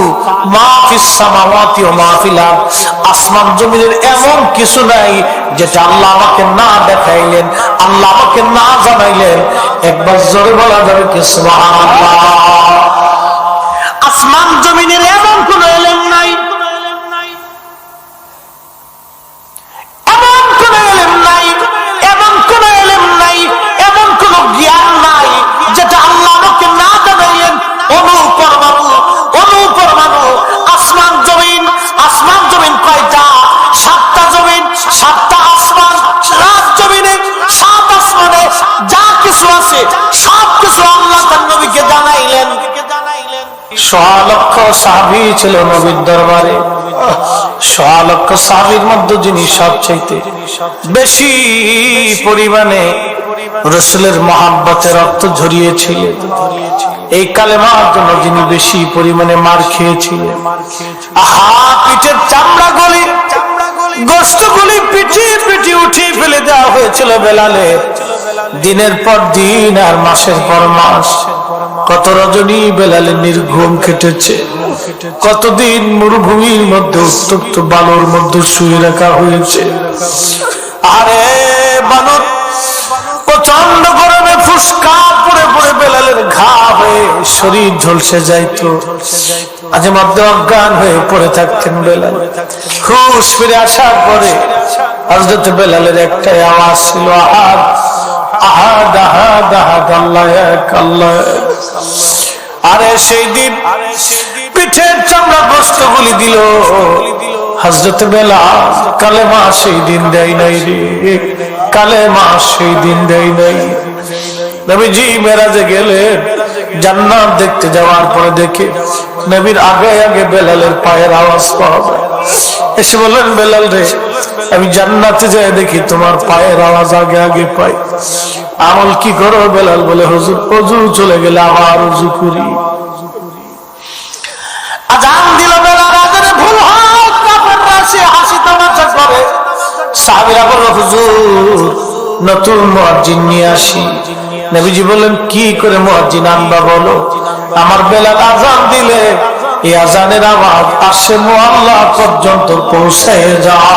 মা ফিস সামাওয়াতি ওয়া মা ফিল আরদ, আসমান জমিনের এমন কিছু নাই যেটা আল্লাহ আমাকে না দেখাইলেন, আল্লাহ আমাকে না জানাইলেন। একবার জোরে বলা যাবে কি সুবহানাল্লাহ? আসমান জমিনের এমন কোন ইলম নাই, এমন কোন ইলম নাই, এমন কোন ইলম নাই, এমন কোন জ্ঞান নাই যেটা আল্লাহ আমাকে না জানাইলেন। অনুপরমাণু, অনুপরমাণু, আসমান জমিন, আসমান জমিন কয়টা? 7টা জমিন, 7টা আসমান, 7 জমিনে, 7 আসমানে যা কিছু আছে সব কিছু আল্লাহ তার নবীকে জানাইলেন। 1.5 লক্ষ সাহাবী ছিল নবীর দরবারে। 1.5 লক্ষ সাহাবীর মধ্যে যিনি সবচেয়ে বেশি পরিমাণে রাসূলের মহব্বতে রক্ত ঝরিয়েছিলেন, এই কালেমার জন্য যিনি বেশি পরিমাণে মার খেয়েছিলেন, পিঠের চামড়া গলি, গোশত গলি পিটিয়ে পিটিয়ে উঠিয়ে ফেলে দেওয়া হয়েছিল বেলালের। দিনের পর দিন আর মাসের পর মাস, কত রজনী বেলালের নির্ঘুম কেটেছে, কতদিন মরুভূমির মধ্যে উত্তপ্ত বালুর মধ্যে শুয়ে রাখা হয়েছে। আরে বানর প্রচন্ড গরমে ফুসকা পড়ে পড়ে বেলালের ঘা হয়ে শরীর ঝলসে যাইতো, মাঝে মধ্যে অজ্ঞান হয়ে পড়ে থাকতেন বেলাল। হুঁশ ফিরে আসার পরে হযরত বেলালের একটাই আওয়াজ ছিল, আহাদ আহাদ আহাদ আহাদ, আল্লাহ এক, আল্লাহ এক। আরে সেই দিন পিঠের চামড়া গোশত গুলি দিল হযরত বেলাল, কালেমা সেই দিন দেয় নাই রে, কালেমা সেই দিন দেয় নাই। নবীজি মেরাজে গেলেন, জান্নাত দেখতে যাওয়ার পরে দেখে নবীর আগে আগে বেলালের পায়ের আওয়াজ পাওয়া যায়। এসে বললেন, বেলাল রে, আমি জান্নাতে যাই দেখি তোমার পায়ের আওয়াজ আগে আগে পাই, আমল কি করো? বেলাল বলে, হুজুর ওযু চলে গেলে আবার ওযু করি। আযান দিল, বেলাল আযানে ভুল হয়, কাফেররা এসে হাসি তামাশা করে। সাহাবীরা বলল, হুজুর নতুন মুয়াজ্জিন নিয়ে আসি। নবীজি বললেন কি করে মুয়াজ্জিন আনবা বলো? আমার বেলাল আযান দিলে এই আযানের আওয়াজ আসে মুআল্লা পর্যন্ত পৌঁছে যায়।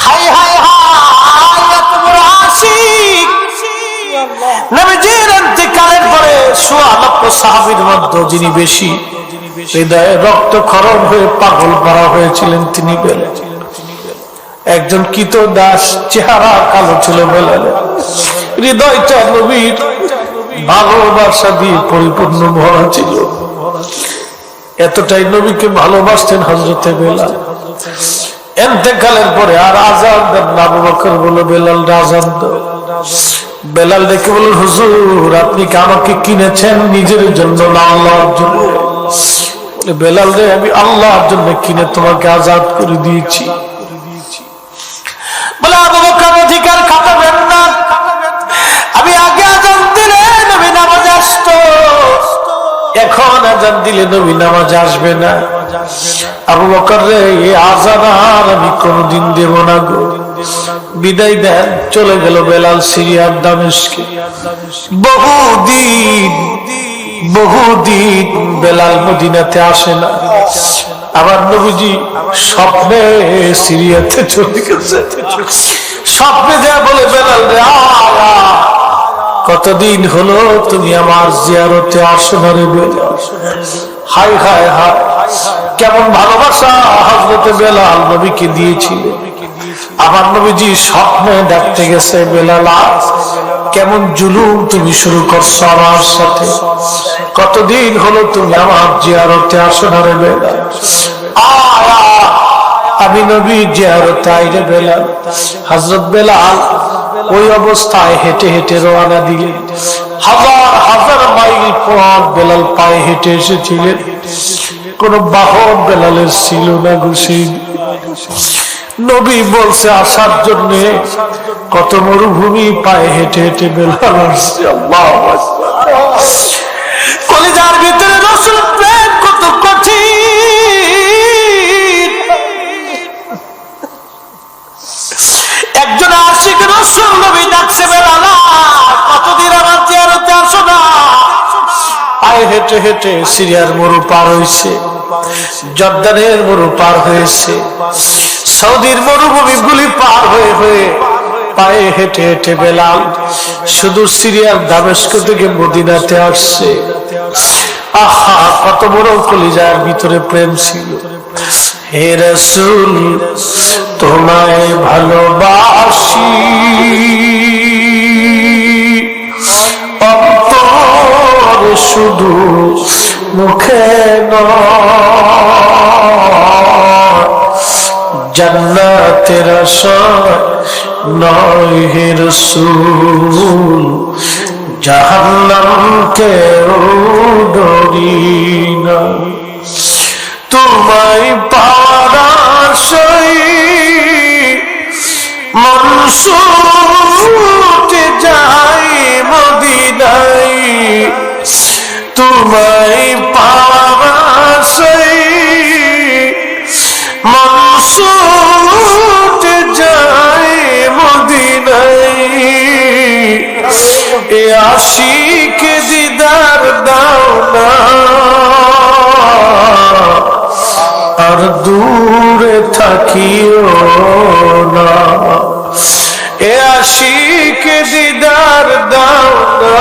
হায় হায় হায়, এত বড় আশিক। নবীজির ইন্তেকালের পরে ১৬ লক্ষ সাহাবীর মধ্যে যিনি বেশি হৃদয়ে রক্তক্ষরণ হয়ে পাগল করা হয়েছিলেন তিনি বেলাল। একজন কীতদাস, চেহারা কালো ছিল বেলালের, হৃদয়টা নবীর ভালোবাসা দিয়ে পরিপূর্ণ ভরা ছিল। এতটাই নবীকে ভালোবাসতেন হযরতে বেলাল। ইন্তেকালের পরে আর আযান দেন না। আবু বকর বলল, বেলাল আযান দাও। বেলাল দেখে বলল, হুজুর আপনি কি আমাকে কিনেছেন নিজের জন্য না আল্লাহর জন্য? বলে, বেলাল রে আমি আল্লাহর জন্য কিনে তোমাকে আজাদ করে দিয়েছি। বলে, আবু বকর অধিকার খাটাবেন না, আমি আগে আজান দিলে নবী নামাজে আসতো, এখন আজান দিলে নবী নামাজে আসবে না। আবু বকর রে এই আজান আর আমি কোনদিন দেব না গো। বিদায় দেন। চলে গেল বেলাল সিরিয়ার দামেস্কে। বহুদিন বেলাল মদিনাতে আসে না। আবার নবীজি স্বপ্নে সিরিয়াতে চলে গেছে। স্বপ্নে যা বলে, বেলাল রে কতদিন হলো তুমি আমার জিয়ারতে আসো না রে বেলাল। হায় হায় হায়, কেমন ভালোবাসা হযরতে বেলাল নবীকে দিয়েছিলেন। আমার নবীজি স্বপ্নে দেখতে গেছে, বেলাল কেমন জুলুম তুমি শুরু করছো আমার সাথে, কতদিন হলো তুমি আমার জিয়ারতে আসো না রে বেলাল। আমি নবী জিয়ারতে আইরে বেলাল। হযরত বেলাল ওই অবস্থায় হেঁটে হেঁটে রওনা দিলেন। হাজার হাজার মাইল পথ বেলাল পায়ে হেঁটে এসেছিলেন। কোন বাহন বেলালের ছিল না। নবী বলছে আসার জন্য কত মরুভূমি পায়ে হেঁটে হেঁটে বেলাল আসছে। আল্লাহু আকবার। কলিজার ভিতরে রাসূল প্রেম কত কঠিন। একজন আশিক রাসূল নবী ডাকছে, বেলাল কতদিন আমার জিয়ারতে আসো না? পায়ে হেঁটে হেঁটে সিরিয়ার মরু পার হয়েছে, জর্দানের মরু পার হয়েছে, সৌদির মরুভূমি গুলি পার হয়ে হয়ে পায়ে হেঁটে হেঁটে বেলাল শুধু সিরিয়ার দামেস্ক থেকে মদিনাতে আসছে। আহা, কত বড় কলিজার ভিতরে প্রেম ছিল। হে রাসূল তোমায় ভালোবাসি, অন্তর শুধু মুখে নয়, জান্নাতের আশায় নয় হে রাসূল, জাহান্নামকে ডরি না। তোমায় পাওয়ার আশায় মন ছুটে যায় মদিনায়, তোমায় পাওয়ার আশায় মন ছুটে যায় মদিনায়। এ আশিক দিদার দাও না, আর দূরে থাকিও না। এ আশিক দিদার দাও না,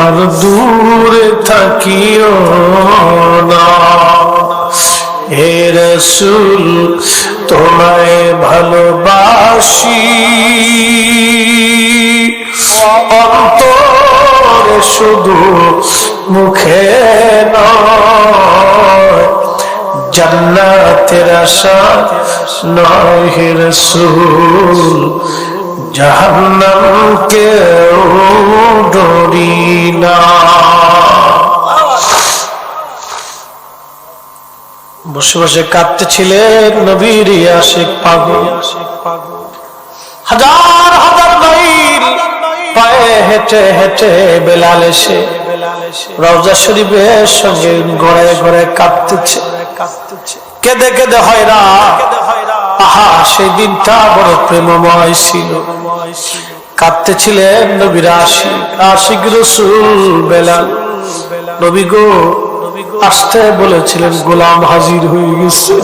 আর দূরে থাকিও না। হে রাসূল তোমায় ভালোবাসি, অন্তরে শুধু মুখে নয়, জান্নাতের আশা নয় হে রাসূল, জাহান্নামকে ডরি না। বসে বসে কাঁদতেছিলেন নবীর আশিক পাগল। হাজার হাজার মাইল পায়ে হেঁটে হেঁটে বেলাল এসে রওজা শরীফের সঙ্গে ঘরে ঘরে কাঁদতেছে। কেঁদে কেঁদে হয়রা, আহা সেই দিনটা বড় প্রেমময় ছিল। কাঁদতেছিলেন নবীর আশিক রাসূল বেলাল। নবী গো আসতে বলেছিলেন, গোলাম হাজির হয়ে গেছে।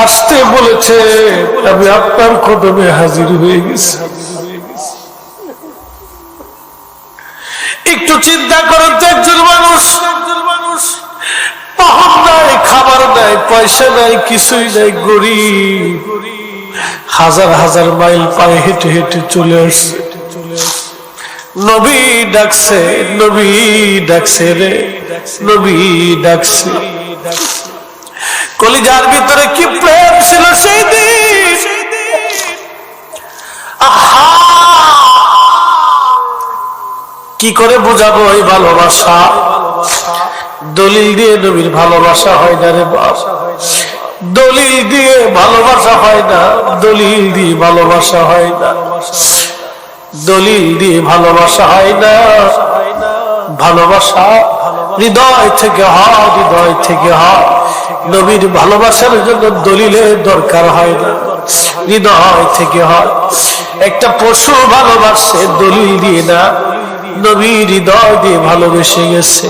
আসতে বলেছে, আমি আপনার কদমে হাজির হয়ে গেছি। একটু চিন্তা করেন তো, একজন মানুষ পাহাড় নাই, খাবার নাই, পয়সা নাই, কিছুই নাই, গরিব, হাজার হাজার মাইল পায়ে হেঁটে হেঁটে চলে আসছে। নবী ডাকছে, নবী ডাকছে রে, নবী ডাকছে। কলিজার ভিতরে কি প্রেম ছিল সেই দিন! আহা, কি করে বোঝাবো এই ভালোবাসা? দলিল দিয়ে নবীর ভালোবাসা হয় না রে বাপ, দলিল দিয়ে ভালোবাসা হয় না, দলিল দিয়ে ভালোবাসা হয় না, দলিল দিয়ে ভালোবাসা হয় না। ভালোবাসা হৃদয় থেকে হয়, হৃদয় থেকে হয়। নবীর ভালোবাসার জন্য দলিলের দরকার হয় না, হৃদয় থেকে হয়। একটা পশু ভালোবাসে দলিল দিয়ে না, নবী হৃদয় দিয়ে ভালোবেসে গেছে।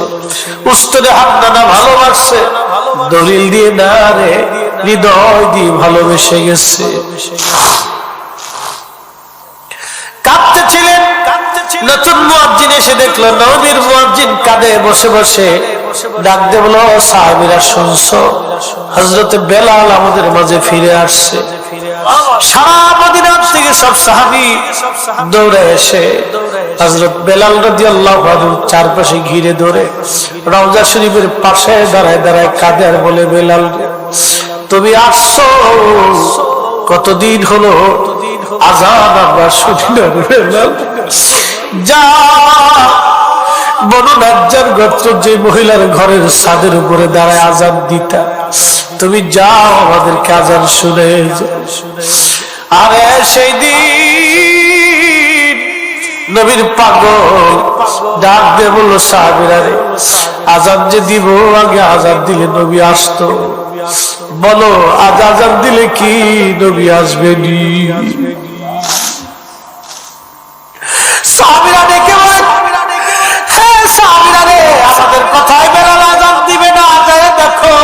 উস্তরে হান্নানা ভালোবাসছে দলিল দিয়ে না রে, হৃদয় দিয়ে ভালোবেসে গেছে। কাঁদতেছিলেন, নতুন মুয়াজ্জিন এসে দেখলো নবীর মুয়াজ্জিন কাঁদে বসে বসে। ডাক দিয়ে বলল, সাহাবীরা শুনছো, হযরত বেলাল আমাদের মাঝে ফিরে আসছে। সারা মদিনা থেকে সব সাহাবী দৌড়ে এসে হযরত বেলাল রাদিয়াল্লাহু আনহু চারপাশে ঘিরে ধরে রওজা শরীফের পাশে দাঁড়ায় দাঁড়ায় কাঁদে আর বলে, বেলাল তুমি আসছো, কতদিন হলো আযান আমরা শুনি না। বেলাল যা, বনু নাজ্জার গোত্র যে মহিলার ঘরের ছাদের উপরে দাঁড়ায় আযান দিতা, তুমি যাও আমাদেরকে আযান শুনে যাও। আরে সেই দিন নবীর পাগল ডাক দিয়ে বলল, সাহাবীরা রে, আযান যে দিব, আগে আযান দিলে নবী আসতো। বলো আজ আযান দিলে কি নবী আসবেনি? সাহাবীরা ডেকে বলে, হ্যাঁ সাহাবীরা রে, আমাদের কথায় বেলাল আযান দিবে না, যায় দেখো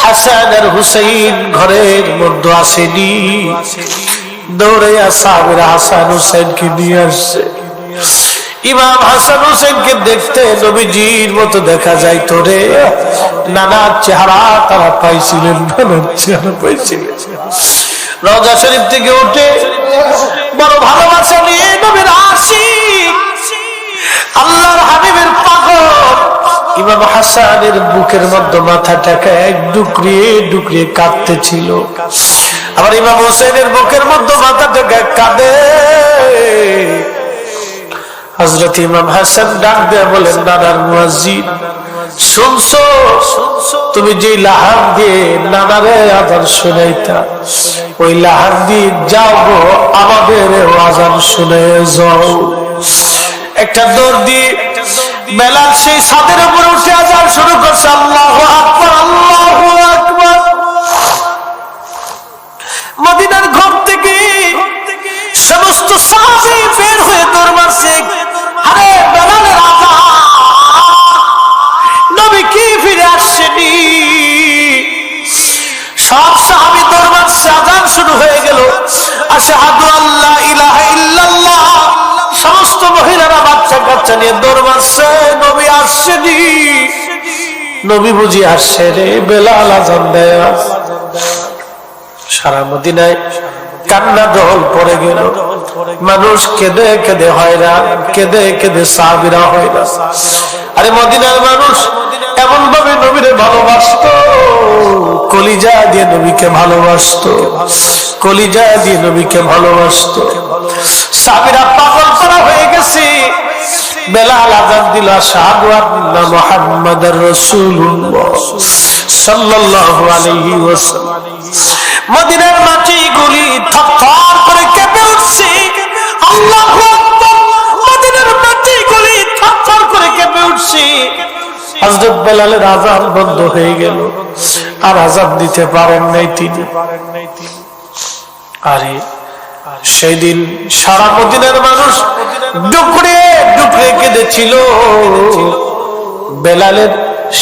হাসান আর হুসাইন ঘরের মধ্যে আসেনি। দৌড়ে সাহাবীরা হাসান হুসাইনকে নিয়ে আসছে। ইমাম হাসান হুসাইনকে দেখতে নবীজির মতো দেখা যায় তো রে, নানার চেহারা তারা পাইছিলেন, নানার চেহারা পাইছিলেন। রওজা শরীফ থেকে উঠে বড় ভালোবাসা নিয়ে নবীর আশিক, আল্লাহর হাবিবের পাগল ইমাম হাসানের বুকের মধ্যে মাথাটাকে এক ডুকরিয়ে ডুকরিয়ে কাঁদতেছিল। আবার ইমাম হুসাইনের বুকের মধ্যে মাথাটাকে কাঁদে। হযরত ইমাম হাসান ডাক দিয়ে বলেন, নানার মুয়াজ্জিন শুনছো, তুমি যে লাহান দিয়ে নানারে আযান শুনাইতা, ওই লাহান দিয়ে যাও গো, আমাদের আযান শুনে যাও। একটা দৌড় দিয়ে বেলাল সেই ছাদের উপরে উঠে আযান শুরু করছে, আল্লাহু আকবার, আল্লাহু আকবার। মদিনার ঘর থেকে সমস্ত সাহাবী বের হয়ে দৌড় মারছে। আরে বেলালের আযান, নবী কি ফিরে আসছেনি? সব সাহাবী দৌড় মারছে, আযান শুরু হয়ে গেল। আশহাদু আল্লা ইলাহা ইল্লাল্লাহ। সমস্ত মহিলারা বাচ্চা কাচ্চা নিয়ে দৌড় মারছে, নবী আসছেনি। নবী বুঝি আসছে রে, বেলাল আযান দেয়। সারা মদিনায় কান্না দল পড়ে গেল। মানুষ কেঁদে কেঁদে হয়রান, কেঁদে কেঁদে সাহাবীরা হয়রান। আরে মদিনার মানুষ এমন ভাবে নবীরে ভালোবাসতো, কলিজা দিয়ে নবীকে ভালোবাসতো, কলিজা দিয়ে নবীকে ভালোবাসতো। সাহাবীরা পাগল করা হয়ে গেছে। বেলাল আযান দিল, আশহাদু আন্না মুহাম্মাদার রাসূলুল্লাহ সাল্লাল্লাহু আলাইহি ওয়াসাল্লাম। মদিনার মাটিগুলি থরথর করে কেঁপে উঠছে। আল্লাহু আকবার। মদিনার মাটিগুলি থরথর করে কেঁপে উঠছে। হযরত বেলালের আযান বন্ধ হয়ে গেল। আর আযাব দিতে পারেন নাই তিনি। আরে সেই দিন সারা মদিনার মানুষ ডুকরে ডুকরে কেঁদেছিল বেলালের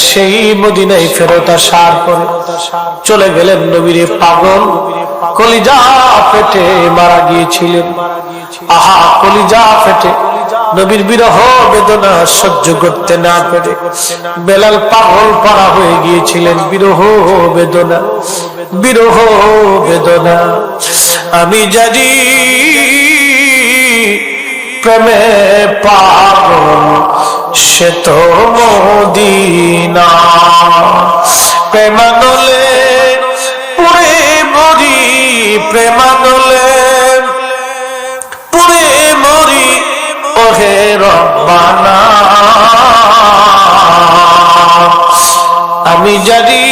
সেই মদিনায় ফেরত আসার পরে। চলে গেলেন নবীর পাগল, কলিজা ফেটে মারা গিয়েছিলেন। আহা, কলিজা ফেটে নবীর বিরহ বেদনা সহ্য করতে না পেরে বেলাল পাগল পারা হয়ে গিয়েছিলেন। বিরহ বেদনা, বিরহ বেদনা। আমি জানি প্রেমে পাগল সে তো মদিনা, প্রেমানলে পুরে মরি, প্রেমানলে পুরে মরি ওহে রব্বানা। আমি জানি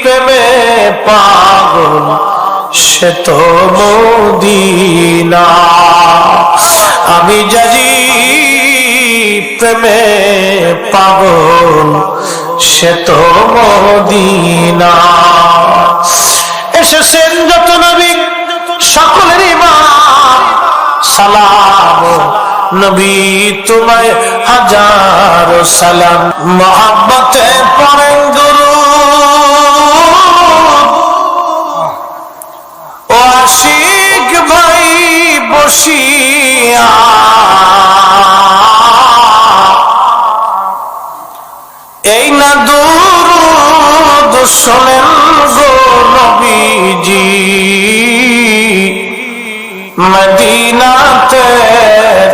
প্রেমে পাগল সে তো মদিনা, আমি জানি প্রেমে পাগল সে তো মদিনা। এসেছেন যত নবী সকলের ইমাম, সালাম নবী তোমায় হাজার সালাম। মোহাব্বতে পড়েন দুরূদ ও আশিক ভাই বসিয়া, এই না দুরূদ শোনেন গো নবীজি মদিনাতে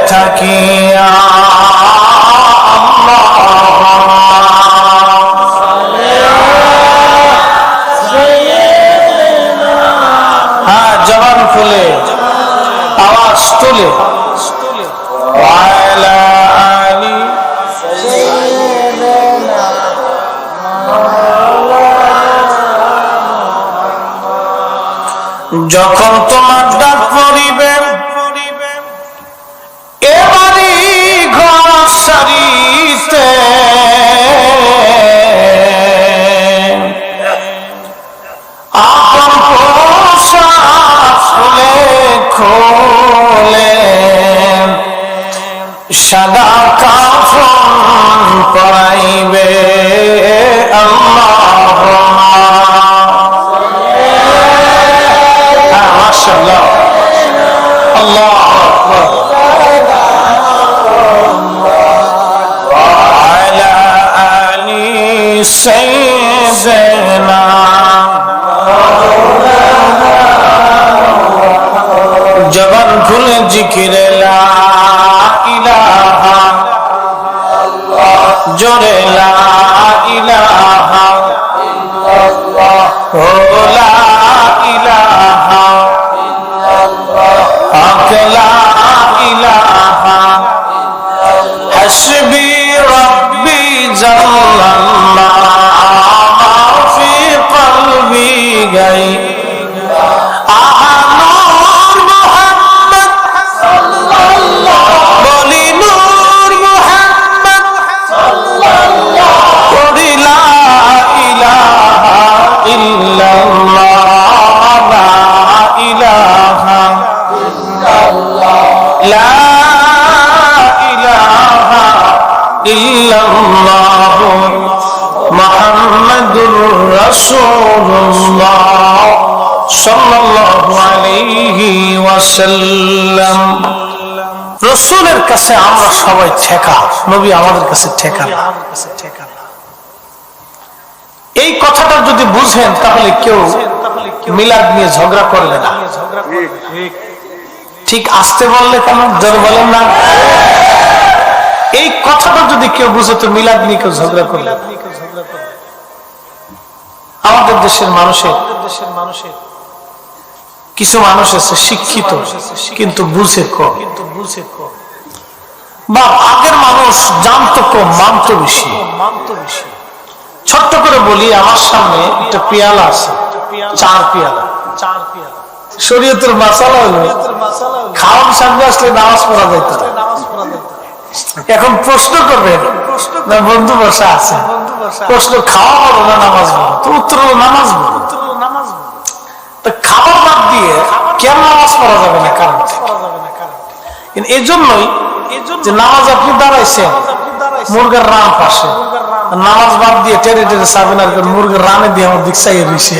থাকিয়া। হ্যাঁ, জবান খুলে আওয়াজ তুলে যখন তোমার ডাক পড়িবে এবারই ঘর সারিতে, আপন পোশাক খুলে খোলে, সাদা কাফন পরাইবে। মাশাআল্লাহ, আল্লাহু আকবার। আলা আলি সাইয়্যিদিনা, জবান খুলে জিকিরে লা ইলাহা, জোরে লা ইলাহা ইল্লাল্লাহ, ও লা ইলাহা লা ইলাহা হাসবি রব্বি জাল্লাল্লাহ ফি কলবি গাই। আহা নূর মুহাম্মদ সাল্লাল্লাহু, বলি নূর মুহাম্মদ সাল্লাল্লাহু, বলি লা ইলাহা ইল্লাল্লাহ, লা ইলাহা লা ইলাহা ইল্লাল্লাহ মুহাম্মাদুর রাসূলুল্লাহ সাল্লাল্লাহু আলাইহি ওয়াসাল্লাম। রাসূলের কাছে আমরা সবাই ঠেকা, নবী আমাদের কাছে ঠেকা না। এই কথাটা যদি বুঝেন তাহলে কেউ মিলাদ নিয়ে ঝগড়া করবে না। ঠিক আসতে বললে কেন জোর বলেন না? এই কথাটা যদি কেউ বুঝে তো মিলাদ নিয়ে কেউ ঝগড়া করবে। আমাদের দেশের মানুষের কিছু মানুষ আছে শিক্ষিত কিন্তু বুঝে কম, বা আগের মানুষ জানতো কম মানতো বেশি। ছোট্ট করে বলি, আমার সামনে একটা পেয়ালা আছে, চার পেয়ালা। শরীয়তের মাসালা হলো খাওয়ার সামনে আসলে নামাজ পড়া যাইত না, এখন প্রশ্ন করবেন না বন্ধু বসা আছে, প্রশ্ন খাওয়া বলো না নামাজ বলো, তো উত্তর হলো নামাজ বলো। তো খাবার বাদ দিয়ে কেন নামাজ পড়া যাবে না? কারণ এই জন্যই যে নামাজ আপনি দাঁড়াইছেন মুরগের রান পাশে, নামাজ বাদ দিয়ে টেরে টেরে চাবেন আর মুরগের রানে দিয়ে আমার দিক চাইয়ে দিছি।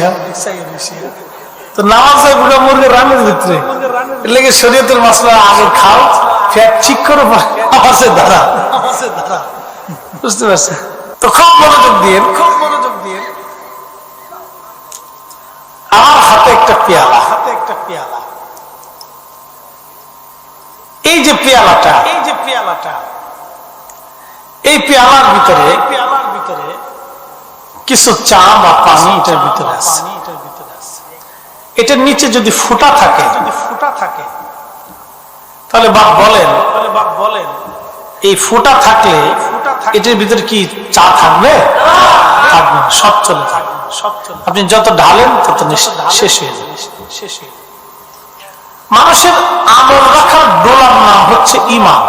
তো নামাজ মুরগের রানের ভিতরে লেগে শরীয়তের মাসলা আগে খাও, ফ্যাট ঠিক করো, নামাজে দাঁড়া। বুঝতে পারছেন? তো খুব মনোযোগ দিয়ে, আমার হাতে একটা পেয়ালা, এই যে পেয়ালাটা, এই পেয়ালার ভিতরে কিছু চা বা পানি এটার ভিতরে আছে। এটার নিচে যদি ফুটা থাকে তাহলে বাপ বলেন এই ফুটা থাকলে এটার ভিতরে কি চা থাকবে? থাকবে না, সব চলে থাকবে। আপনি যত ঢালেন তত শেষ হয়ে যাবে। মানুষের আমল রাখার ডোলার নাম হচ্ছে ইমান।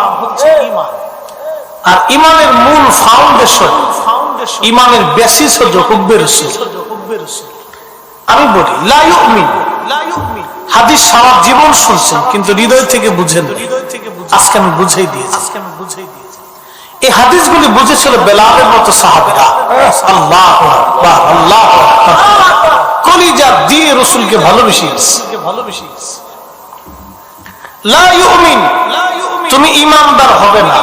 আর ইমানের মূল ফাউন্ডেশন, ইমানের বেসিস হচ্ছে হুব্বে রাসূল। আমি বলি লা ইউমিন, হাদিস সারা জীবন শুনছেন কিন্তু হৃদয় থেকে বুঝেন। আজকে আমি বুঝাই দিয়েছি। এই হাদিসগুলি বুঝেছিল বেলালের মতো সাহাবীরা। আল্লাহু আকবার, আল্লাহু আকবার, কলিজা দিয়ে রাসূলকে ভালোবেসেছে। লা ইউমিন, তুমি ঈমানদার হবে না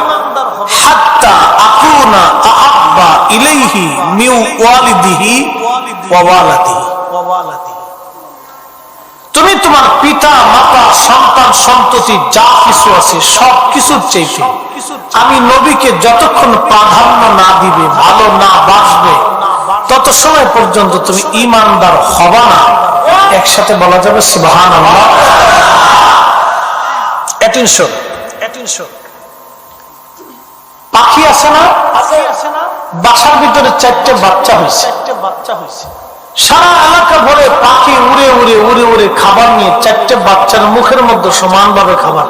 হাত্তা আকুনা আহাব্বা ইলাইহি মিন ওয়ালিদিহি ওয়া ওয়ালাদিহি। তুমি তোমার পিতা মাতা সন্তান সন্ততি যা কিছু আছে সব কিছুর চাইতে আমি নবীকে যতক্ষণ প্রাধান্য না দিবে, ভালো না বাসবে, তত সময় পর্যন্ত তুমি ঈমানদার হবা না। একসাথে বলা যাবে সুবহানাল্লাহ। অ্যাটেনশন, পাখি আছে না, বাসার ভিতরে 4টে বাচ্চা হয়েছে। সারা এলাকা ভরে পাখি উড়ে উড়ে উড়ে উড়ে খাবার নিয়ে 4টে বাচ্চার মুখের মধ্যে সমানভাবে খাবার।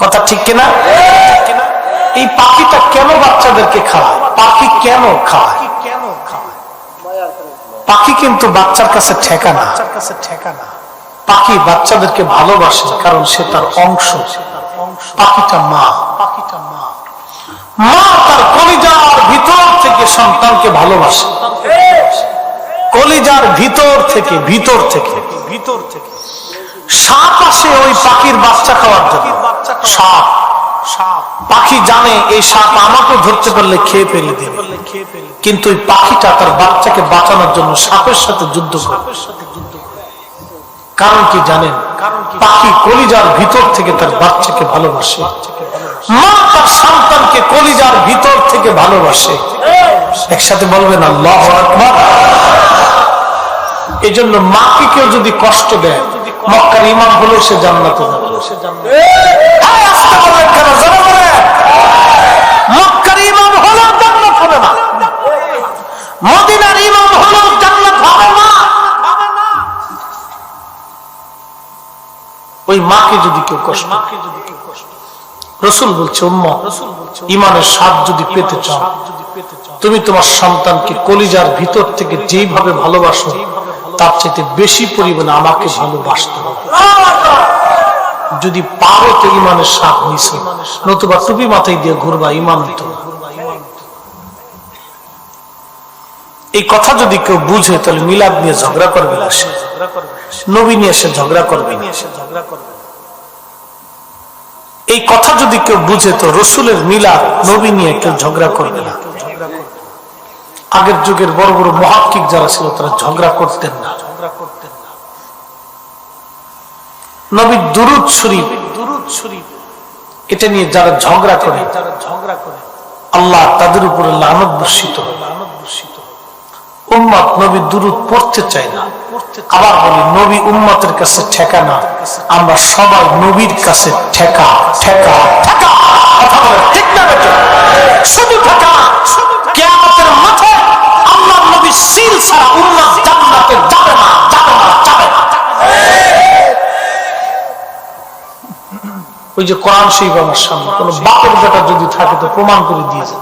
কথা ঠিক কিনা? এই পাখিটা কেন বাচ্চাদেরকে খাওয়ায়? পাখি কেন খাওয়ায়? পাখি কিন্তু বাচ্চার কাছে ঠেকা না। পাখি বাচ্চাদেরকে ভালোবাসে কারণ সে তার অংশ। পাখিটা মা, মা তার কলিজার ভিতর থেকে সন্তানকে ভালোবাসে। কলিজার ভিতর থেকে সাপ আসে ওই পাখির বাচ্চা খাওয়ার জন্য। সাপ, পাখি জানে এই সাপ আমাকে ধরতে পারলে খেয়ে ফেলে দেবে, কিন্তু ওই পাখিটা তার বাচ্চাকে বাঁচানোর জন্য সাপের সাথে যুদ্ধ করে। কারণ কি জানেন? পাখি কলিজার ভিতর থেকে তার বাচ্চাকে ভালোবাসে। মা তার সন্তানকে কলিজার ভিতর থেকে ভালোবাসে। একসাথে বলবেন আল্লাহু আকবার। এই জন্য মাকে কেউ যদি কষ্ট দেয়, মক্কার ইমাম হলেও সে জান্নাতে যাবে। মক্কার ইমাম হলেও জান্নাত হবে না, মদিনার ইমাম হলেও জান্নাত হবে না। ওই মাকে যদি কেউ কষ্ট, রাসূল বলছে উম্মত, ইমানের স্বাদ যদি পেতে চাও, তুমি তোমার সন্তানকে কলিজার ভিতর থেকে যেইভাবে ভালোবাসো তার চাইতে বেশি পরিমাণে আমাকে ভালোবাসতে হবে। যদি পারো তো ইমানের স্বাদ নিছো, নতুবা টুপি মাথায় দিয়ে ঘুরবা, ইমান তো। এই কথা যদি কেউ বুঝে তাহলে মিলাদ নিয়ে ঝগড়া করবে না, নবী নিয়ে এসে ঝগড়া করবে না। এই কথা যদি কেউ বুঝে তো রসুলের মিলাদ নবী নিয়ে কেউ ঝগড়া করবে না। আগের যুগের বড় বড় মুহাক্কিক যারা ছিল তারা ঝগড়া করতেন না। নবী দুরূদ শরীফ এটা নিয়ে যারা ঝগড়া করে আল্লাহ তাদের উপরে লানত বর্ষিত। উম্মত নবী দুরূদ পড়তে চায় না। আবার বলি নবী উম্মতের কাছে ঠেকা না, আমরা সবাই নবীর কাছে ঠেকা ঠেকা ঠেকা। কথা বলে ঠিক না বেটা? শুধু ঠেকা। কিয়ামতের মাঠে আল্লাহর নবী সিল ছাড়া উম্মত জান্নাতে যাবে না, যাবে না, যাবে না। ওই যে কোরআন শরীফ আমার সামনে, কোন বাপের বেটা যদি থাকে তো প্রমাণ করে দিয়েছে।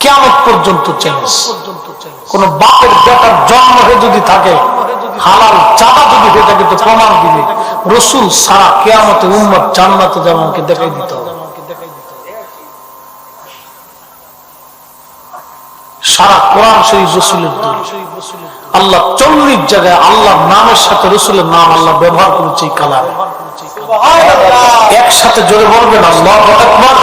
কিয়ামত পর্যন্ত চ্যালেঞ্জ। কোন বাপের বেটার জন্ম হয়ে যদি থাকে, হালাল চাঁদা যদি হয়ে থাকে তো প্রমাণ দিবে রাসূল সারা কিয়ামতে উম্মত জান্নাতে যাবে, আমাকে দেখাই দিতে হবে। সারা কোরআন শরীফ রাসূলের দলিল। আল্লাহ 40 জায়গায় আল্লাহর নামের সাথে রাসূলের নাম আল্লাহ ব্যবহার করেছে এই কালামে। একসাথে জোরে বলবেন আল্লাহু আকবার।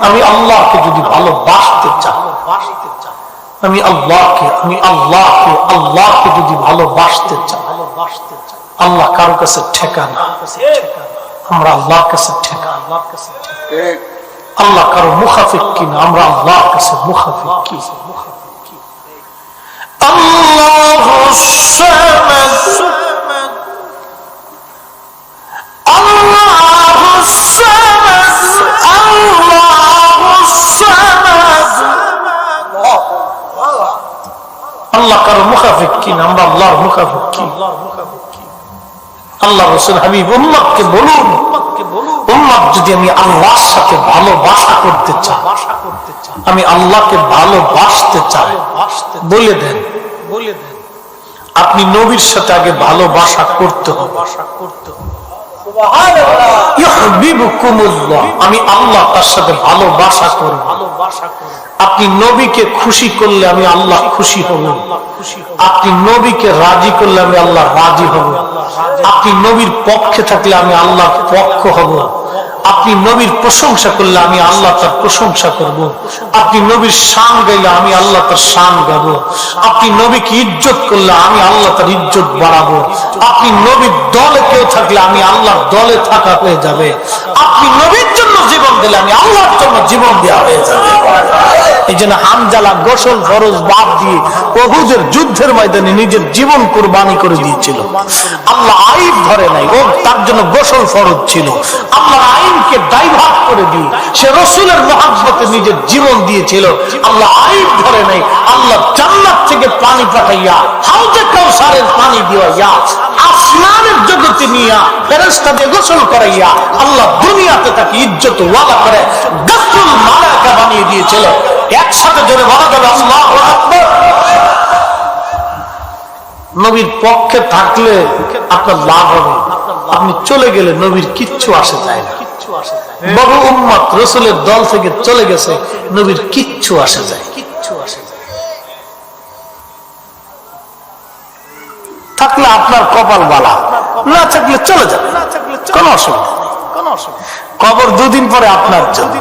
আমি আল্লাহকে যদি ভালোবাসতে চাই, আমি আল্লাহকে যদি ভালোবাসতে চাই, আল্লাহ কারো কাছে ঠেকানা, আমরা আল্লাহর কাছে ঠেকানা। আল্লাহ কারো মুখাফিক কিনা, আমরা আল্লাহর কাছে মুখাফিক কি? আল্লাহুস সামাদ, আল্লাহুস সামাদ, আল্লাহুস সামাদ। আল্লাহ কারো মুখাফিক কিনা, আমরা আল্লাহর মুখাফিক কি? আল্লাহ রাসূল হাবিব উম্মতকে বলুন, উম্মত যদি আমি আল্লাহর সাথে ভালোবাসা করতে চাই, আমি আল্লাহকে ভালোবাসতে চাই, বলে দেন আপনি নবীর সাথে আগে ভালোবাসা করতে হবে। আমি আল্লাহ তার সাথে ভালোবাসা করব। আপনি নবীকে খুশি করলে আমি আল্লাহ খুশি হব, আপনি নবীকে রাজি করলে আমি আল্লাহ রাজি হব, আপনি নবীর পক্ষে থাকলে আমি আল্লাহর পক্ষ হব, আপনি নবীর প্রশংসা করলে আমি আল্লাহ তার প্রশংসা করব, আপনি নবীর শান গাইলে আমি আল্লাহ তার শান গাবো, আপনি নবীকে ইজ্জত করলে আমি আল্লাহ তার ইজ্জত বাড়াবো, আপনি নবীর দলে কেউ থাকলে আমি আল্লাহর দলে থাকা হয়ে যাবে, আপনি নবীর জন্য জীবন দিলে আমি আল্লাহর জন্য জীবন দেওয়া হয়ে যাবে। এই জন্য হামজালা গোসল ফরজ বাদ দিয়ে উহুদের যুদ্ধের ময়দানে নিজের জীবন কুরবানি করে দিয়েছিল। আল্লাহ আইন ধরে নাই, ও তার জন্য গোসল ফরজ ছিল। আল্লাহর আইনকে ডাইভার্ট করে দিয়ে সে রাসূলের মহব্বতে নিজের জীবন দিয়েছিল। আল্লাহ আইন ধরে নাই, আল্লাহ জান্নাত থেকে পানি পাঠাইয়া হাউজে কাউসারের পানি দিয়া আসমানের জগতে নিয়া ফেরেশতাদের গোসল করাইয়া আল্লাহ দুনিয়াতে তাকে ইজ্জত ওয়ালা করে গাসুল মালায়েকা বানিয়ে দিয়েছিল। একসাথে জোরে বলা যাবে আল্লাহু আকবার। নবীর পক্ষে থাকলে আপনার লাভ হবে, আপনি চলে গেলে নবীর কিচ্ছু আসে যায় না। বহু উম্মত রাসূলের দল থেকে চলে গেছে, নবীর কিচ্ছু আসে যায়। থাকলে আপনার কপাল বালা, না থাকলে চলে যাবে, কোনো অসুবিধা নেই। কবর দুদিন পরে আপনার জন্য,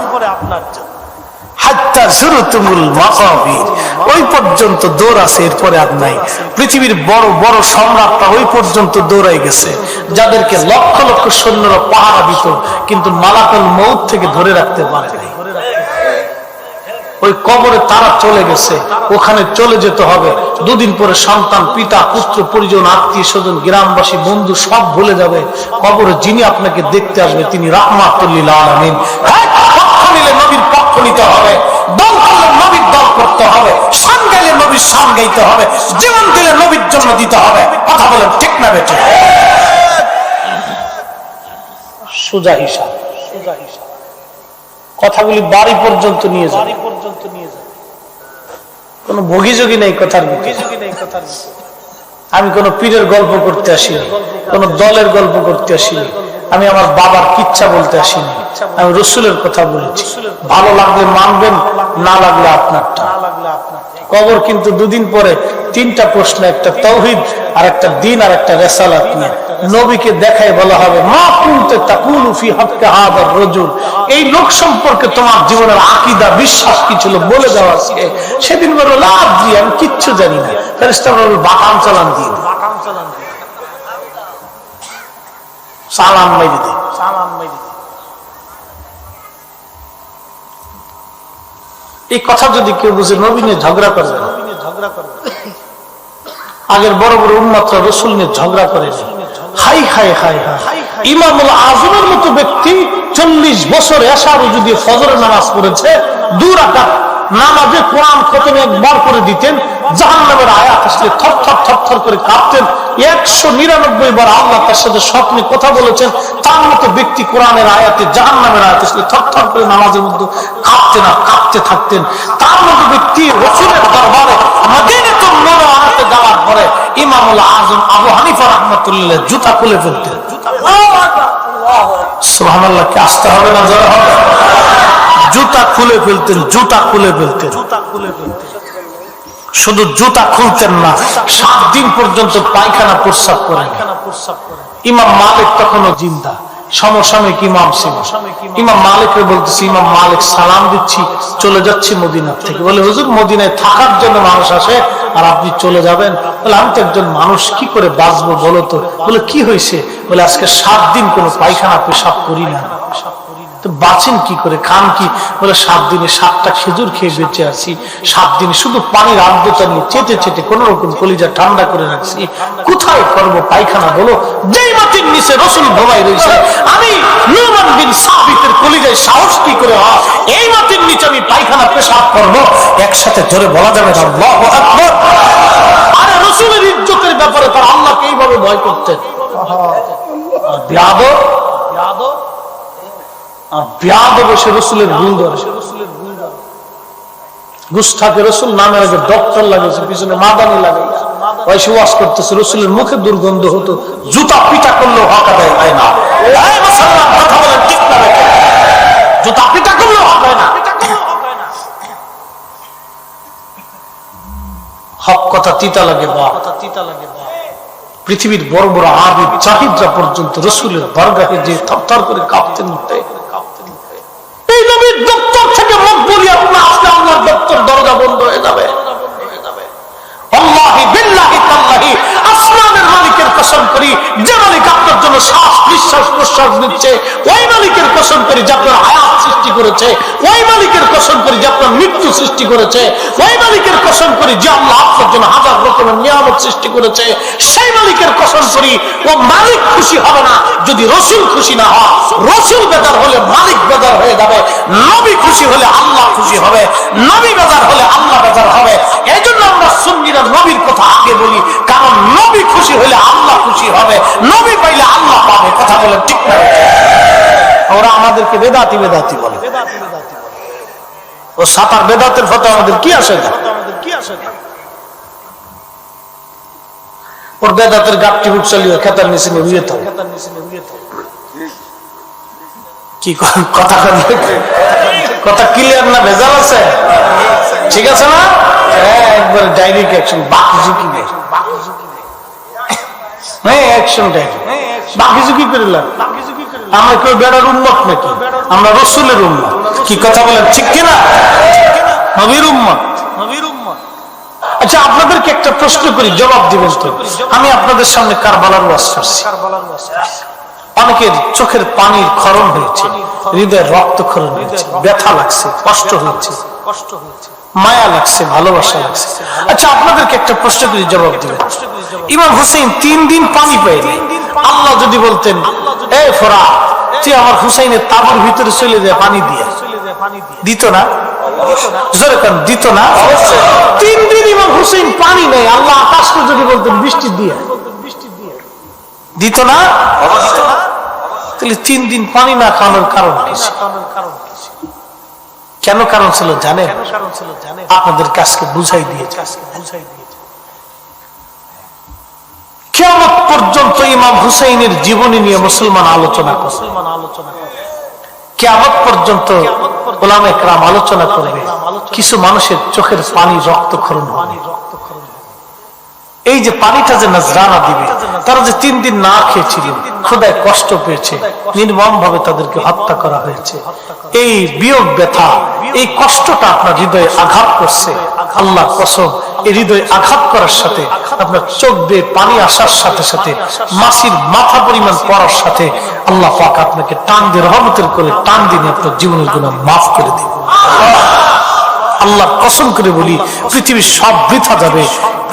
ওই পর্যন্ত দৌড় আছে, এরপরে আর নাই। পৃথিবীর বড় বড় সম্রাটরা ওই পর্যন্ত দৌড়াই গেছে, যাদেরকে লক্ষ লক্ষ সৈন্যরা পাহারা দিত, কিন্তু মালাকুল মউত থেকে ধরে রাখতে পারে নাই। ওই কবরে তারা চলে গেছে, ওখানে চলে যেতে হবে। দুদিন পরে সন্তান, পিতা, পুত্র, পরিজন, আত্মীয় স্বজন, গ্রামবাসী, বন্ধু সব ভুলে যাবে। কবরে যিনি আপনাকে দেখতে আসবে তিনি রাহমাতুল লিল আলামিন। পক্ষ নিলে নবীর পক্ষ নিতে হবে, দল করলে নবীর দল করতে হবে, শান গাইলে নবীর শান গাইতে হবে, জীবন দিলে নবীর জন্য দিতে হবে। কথা বলেন ঠিক না বেঠিক? সোজা হিসাব, সোজা হিসাব। কথাগুলি বাড়ি পর্যন্ত নিয়ে যায়, কোন ভোগী যোগী নেই কথার, ভোগী যোগী নেই কথার। আমি কোন পীরের গল্প করতে আসিনি, কোন দলের গল্প করতে আসিনি, আমি আমার বাবার কিচ্ছা বলতে আসিনি, আমি রসুলের কথা বলেছি। ভালো লাগলে মানবেন, না লাগলে আপনারটা। কবর কিন্তু দুদিন পরে তিনটা প্রশ্ন, একটা তাওহীদ, আর একটা দ্বীন, আর একটা রিসালাত নিয়ে। নবীকে দেখায় বলা হবে মা কুনতে তাকুলু ফি হাক্কি হাযার রাজুল, এই লোক সম্পর্কে তোমার জীবনের আকীদা বিশ্বাস কি ছিল বলে দেওয়া আছে। সেদিন বলল লা আদরি, আমি কিচ্ছু জানি না। ফেরেশতারা বলল বাকাম চালান দিয়ে সালাম মেরে দে, সালাম মেরে দে। এই কথা যদি কেউ বুঝে নবী নিয়ে ঝগড়া করবে, আগের বড় বড় উম্মতরা রাসূল নিয়ে ঝগড়া করে। হাই হাই হাই হাই, ইমামুল আযমের মতো ব্যক্তি 40 বছর এশার যদি ফজরের নামাজ পড়েছে, 2 রাকাত নামাজে কোরআন খতম একবার করে দিতেন, জাহান্নামের আয়াত আসলে থরথর থরথর করে কাঁপতেন। 199 বার আল্লাহ তার সাথে স্বপ্নে কথা বলেছেন। তার মতো ব্যক্তি কোরআনের আয়াতে জাহান্নামের আয়াত আসলে থরথর করে নামাজের মধ্যে কাঁপতেন আর কাঁপতে থাকতেন। তার মতো ব্যক্তি রাসূলের দরবারে মদিনাতুল মুনাওয়ারাতে যাওয়ার পরে ইমামুল আযম আবু হানিফা রাহমাতুল্লাহ জুতা খুলে ফেলতেন। সুবহানাল্লাহ, কি আসতে হবে না জোরে হবে? জুতা খুলে ফেলতেন, জুতা খুলে ফেলতেন, জুতা খুলে ফেলতেন। শুধু জুতা খুলতেন না, 7 দিন পর্যন্ত পায়খানা প্রস্রাব করেন। ইমাম মালিক তখনও জিন্দা, সমসাময়িক ইমাম ছিল। ইমাম মালিককে বলতেছি, ইমাম মালিক সালাম দিচ্ছি, চলে যাচ্ছি মদিনা থেকে। বলে হুজুর মদিনায় থাকার জন্য মানুষ আসে আর আপনি চলে যাবেন? বলে আমি তো একজন মানুষ, কি করে বাঁচবো বলো তো? বলে কি হয়েছে? বলে আজকে 7 দিন কোনো পায়খানা পেশাব করি না। তো বাঁচেন কি করে, খান কি? বলে 7 দিনে 7টা খেজুর খেয়ে বেঁচে আছি। 7 দিনে শুধু পানির আর্দ্রতা নিয়ে চেটে চেটে কোন রকম কলিজা ঠান্ডা করে রাখছি। কোথায় করবো পায়খানা বলো? যেই মাটির নিচে রাসূল ঘুমাই রয়েছে, আমি নুমান বিন সাবিতের কলিজায় সাহস কি করে হয় এই মাটির নিচে আমি পায়খানা পেশাব করবো? একসাথে ধরে বলা যাবে না আল্লাহু আকবার। আরে রাসূলের ইজ্জতের ব্যাপারে তার আল্লাহকে এইভাবে ভয় করতেন। বিয়াদব বিয়াদব আর বিয়াদব এসে রাসূলের গুণ ধরে। গুস্তাখে রাসূল নামের আগে ডক্টর লাগিয়েছে, পিছনে মাদানি লাগিয়েছে, ওইসে ওয়াজ করতেছে। রাসূলের মুখে দুর্গন্ধ হতো, জুতা পিটা করলেও হক আদায় হয় না। এই মুসলমান কথা বলেন ঠিক না? জুতা পিটা করলেও হক হয় না। হক কথা তিতা লাগে বা তিতা লাগে বা। পৃথিবীর বড় বড় আবিদ জাহিদরা পর্যন্ত রাসূলের দরগাহে যে থরথর করে কাঁপতেন। এই নবীর দপ্তর থেকে মকবুলি আপনার আসলে আল্লাহর দপ্তর দরজা বন্ধ হয়ে যাবে। আল্লাহি বিল্লাহি তাল্লাহি, আসমানের মালিকের কসম করি, যে মালিক আপনার জন্য শ্বাস নিঃশ্বাস প্রশ্বাস নিচ্ছে, ওই মালিকের কসম করি যে আপনার হায়াত সৃষ্টি করেছে, ওই মালিকের কসম করি যে আপনার মৃত্যু সৃষ্টি করেছে, ওই মালিকের কসম করি যে আল্লাহ আপনার জন্য হাজার রকমের নিয়ামত সৃষ্টি করেছে, সেই মালিকের কসম করি ও মালিক খুশি হবে না যদি রাসূল খুশি না হয়। রাসূল বেজার হলে মালিক বেজার হয়ে যাবে, নবী খুশি হলে আল্লাহ খুশি হবে, নবী বেজার হলে আল্লাহ বেজার হবে। এই জন্য আমরা সুন্নিরা নবীর কথা আগে বলি, কারণ নবী খুশি হলে আল্লাহ খুশি হবে, নবী পাইলে আল্লাহ পাবে। কথা বলে ঠিক না? ওরা আমাদেরকে বেদাতি বেদাতি বলে, ও সাতার বেদাতের ফটো আমাদের কি আসে না? ওর বেদাতের গাপটি উঠ চালিয়ে খেতার নিচে উড়িয়ে থাকে। কি কথা কথা ক্লিয়ার না? ভেজাল আছে? ঠিক আছে না? একবার ডাইরেক্ট অ্যাকশন, বাকি ঝুঁকি নেই। হ্যাঁ অ্যাকশন ডাইরেক্ট, বাকি ঝুঁকি করলাম। আমরা কেউ বেড়ার উম্মত নাকি? আমরা রাসূলের উম্মত। কি কথা বলেন ঠিক কিনা? নবীর উম্মত, নবীর উম্মত। আচ্ছা আপনাদেরকে একটা প্রশ্ন করি, জবাব দিবেন তো। আমি আপনাদের সামনে কারবালার ওয়াজ করছি, অনেকের চোখের পানির ক্ষরণ হয়েছে, হৃদয়ের রক্তক্ষরণ হয়েছে, ব্যথা লাগছে, কষ্ট হয়েছে, কষ্ট হয়েছে, মায়া লাগছে, ভালোবাসা লাগছে। আচ্ছা আপনাদেরকে একটা প্রশ্ন করি, জবাব দিবেন। ইমাম হুসাইন 3 দিন পানি পায়নি। আল্লাহ যদি বলতেন এই ফোরা তুই আমার হুসাইনের তাবুর ভিতরে চলে যায় পানি দিয়ে, দিত না? জোরে কেন দিত না? 3 দিন ইমাম হুসাইন পানি নেই, আল্লাহ আকাশকে যদি বলতেন বৃষ্টি দিয়ে, দিত না? তাহলে 3 দিন পানি না খাওয়ানোর কারণ কি? কেন কারণ ছিল জানেন? আপনাদের কাছকে বুঝাই দিয়েছে। কিয়ামত পর্যন্ত ইমাম হুসাইনের জীবনী নিয়ে মুসলমান আলোচনা করে। কিয়ামত পর্যন্ত উলামা ইকরাম আলোচনা করবে। কিছু মানুষের চোখের পানি রক্তক্ষরণ হবে। এই যে পানিটা যে নজরানা দিবে, তারা যে 3 দিন না খেয়েছিল, ক্ষুধায় কষ্ট পেয়েছে, নির্মম ভাবে তাদেরকে হত্যা করা হয়েছে, এই বিয়োগ ব্যথা, এই কষ্টটা আপনার হৃদয়ে আঘাত করছে। আল্লাহ কসম, এই হৃদয়ে আঘাত করার সাথে আপনার চোখ দিয়ে পানি আসার সাথে সাথে, মাসির মাথা পরিমাণ পড়ার সাথে আল্লাহ পাক আপনাকে টান দিয়ে রহমতের করে টান দিয়ে আপনার জীবনের গুনাহ মাফ করে দিন। আল্লাহ কসম করে বলি, পৃথিবীর সব বৃথা যাবে,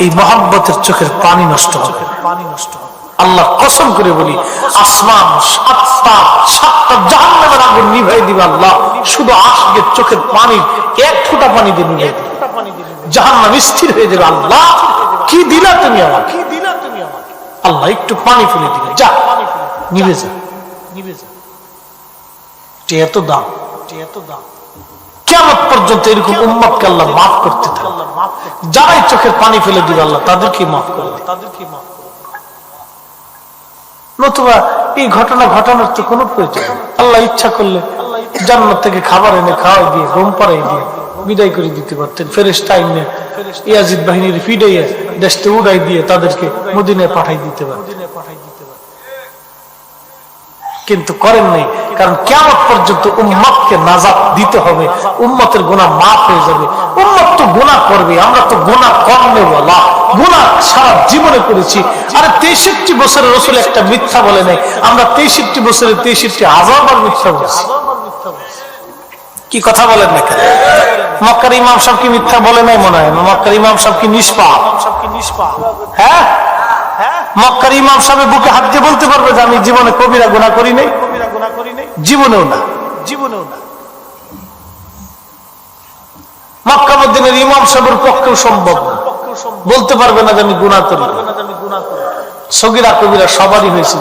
এই মহব্বতের চোখের পানি নষ্ট হবে। আল্লাহ কসম করে বলি, আসমান 7টা জাহান্নামের আগুন নিভাই দিবে আল্লাহ, শুধু আশিকের চোখের পানি 1 ফোঁটা পানি দিয়ে নিভাই দিবে। জাহান্নাম স্থির হয়ে যাবে, আল্লাহ কি দিলা তুমি আমাকে, আল্লাহ একটু পানি ফেলে দিবে, যা নিভে যা। এত দাম, কিয়ামত পর্যন্ত এরকম উম্মতকে আল্লাহ মাফ করতে থাকে। যারাই চোখের পানি ফেলে দিবে আল্লাহ তাদেরকে মাফ করে দেয়। নতুবা এই ঘটনা ঘটানোর তো কোনো প্রয়োজন, আল্লাহ ইচ্ছা করলে জান্নাত থেকে খাবার এনে খাওয়াই দিয়ে ঘুম পাড়াই দিয়ে বিদায় করে দিতে পারতেন। ফেরেশতা এনে ইয়াজিদ বাহিনীর ফিডাইয়া দেশে উড়াই দিয়ে তাদেরকে মদিনায় পাঠাই দিতে পারতেন, কিন্তু করেন নাই। কারণ কিয়ামত পর্যন্ত উম্মতকে নাজাত দিতে হবে, উম্মতের গুনাহ মাফ হয়ে যাবে। উম্মত তো গুনাহ করবে, আমরা তো গুনাহ করলে বলা, গুনাহ সারা জীবনে করেছি। আরে 63 বছরের রাসূল একটা মিথ্যা বলে নাই, আমরা 63 বছরে 63,000 বার মিথ্যা বলেছি। কি কথা বলেন না কেন? মক্কার ইমাম সাহেব কি মিথ্যা বলে নাই? মনে হয় মক্কার ইমাম সাহেব কি নিষ্পাপ? হ্যাঁ, মক্কার ইমাম সাহেব বুকে হাত দিয়ে বলতে পারবে যে আমি জীবনে কবিরা গুনাহ করি নাই? জীবনেও না। মক্কা মদিনার ইমাম সাহেবের পক্ষেও সম্ভব না, বলতে পারবে না যে আমি গুনাহ করি। সগীরা কবিরা সবারই হয়েছে,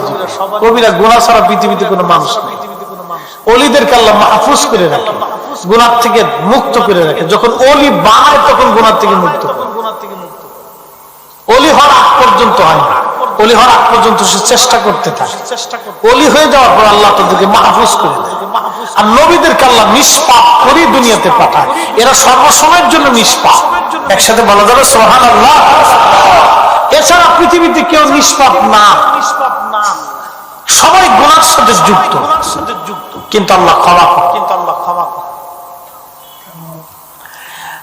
কবিরা গুনাহ ছাড়া পৃথিবীতে কোনো মানুষ নেই। ওলিদেরকে আল্লাহ মাহফুজ করে রাখে, গুনাহ থেকে মুক্ত করে রাখে। যখন ওলি বানায় তখন গুনাহ থেকে মুক্ত করে। ওলি হওয়ার আগ পর্যন্ত হয় না, ওলি হওয়ার আগ পর্যন্ত সে চেষ্টা করতে থাকে। ওলি হয়ে যাওয়ার পর আল্লাহ তাদেরকে মাহফুজ করে দেয়। আর নবীদেরকে আল্লাহ নিষ্পাপ করে দুনিয়াতে পাঠায়, এরা সর্বসময়ের জন্য নিষ্পাপ। একসাথে বলা যাবে সুবহানাল্লাহ। এছাড়া পৃথিবীতে কেউ নিষ্পাপ না, সবাই গুনার সাথে যুক্ত, কিন্তু আল্লাহ ক্ষমা করে।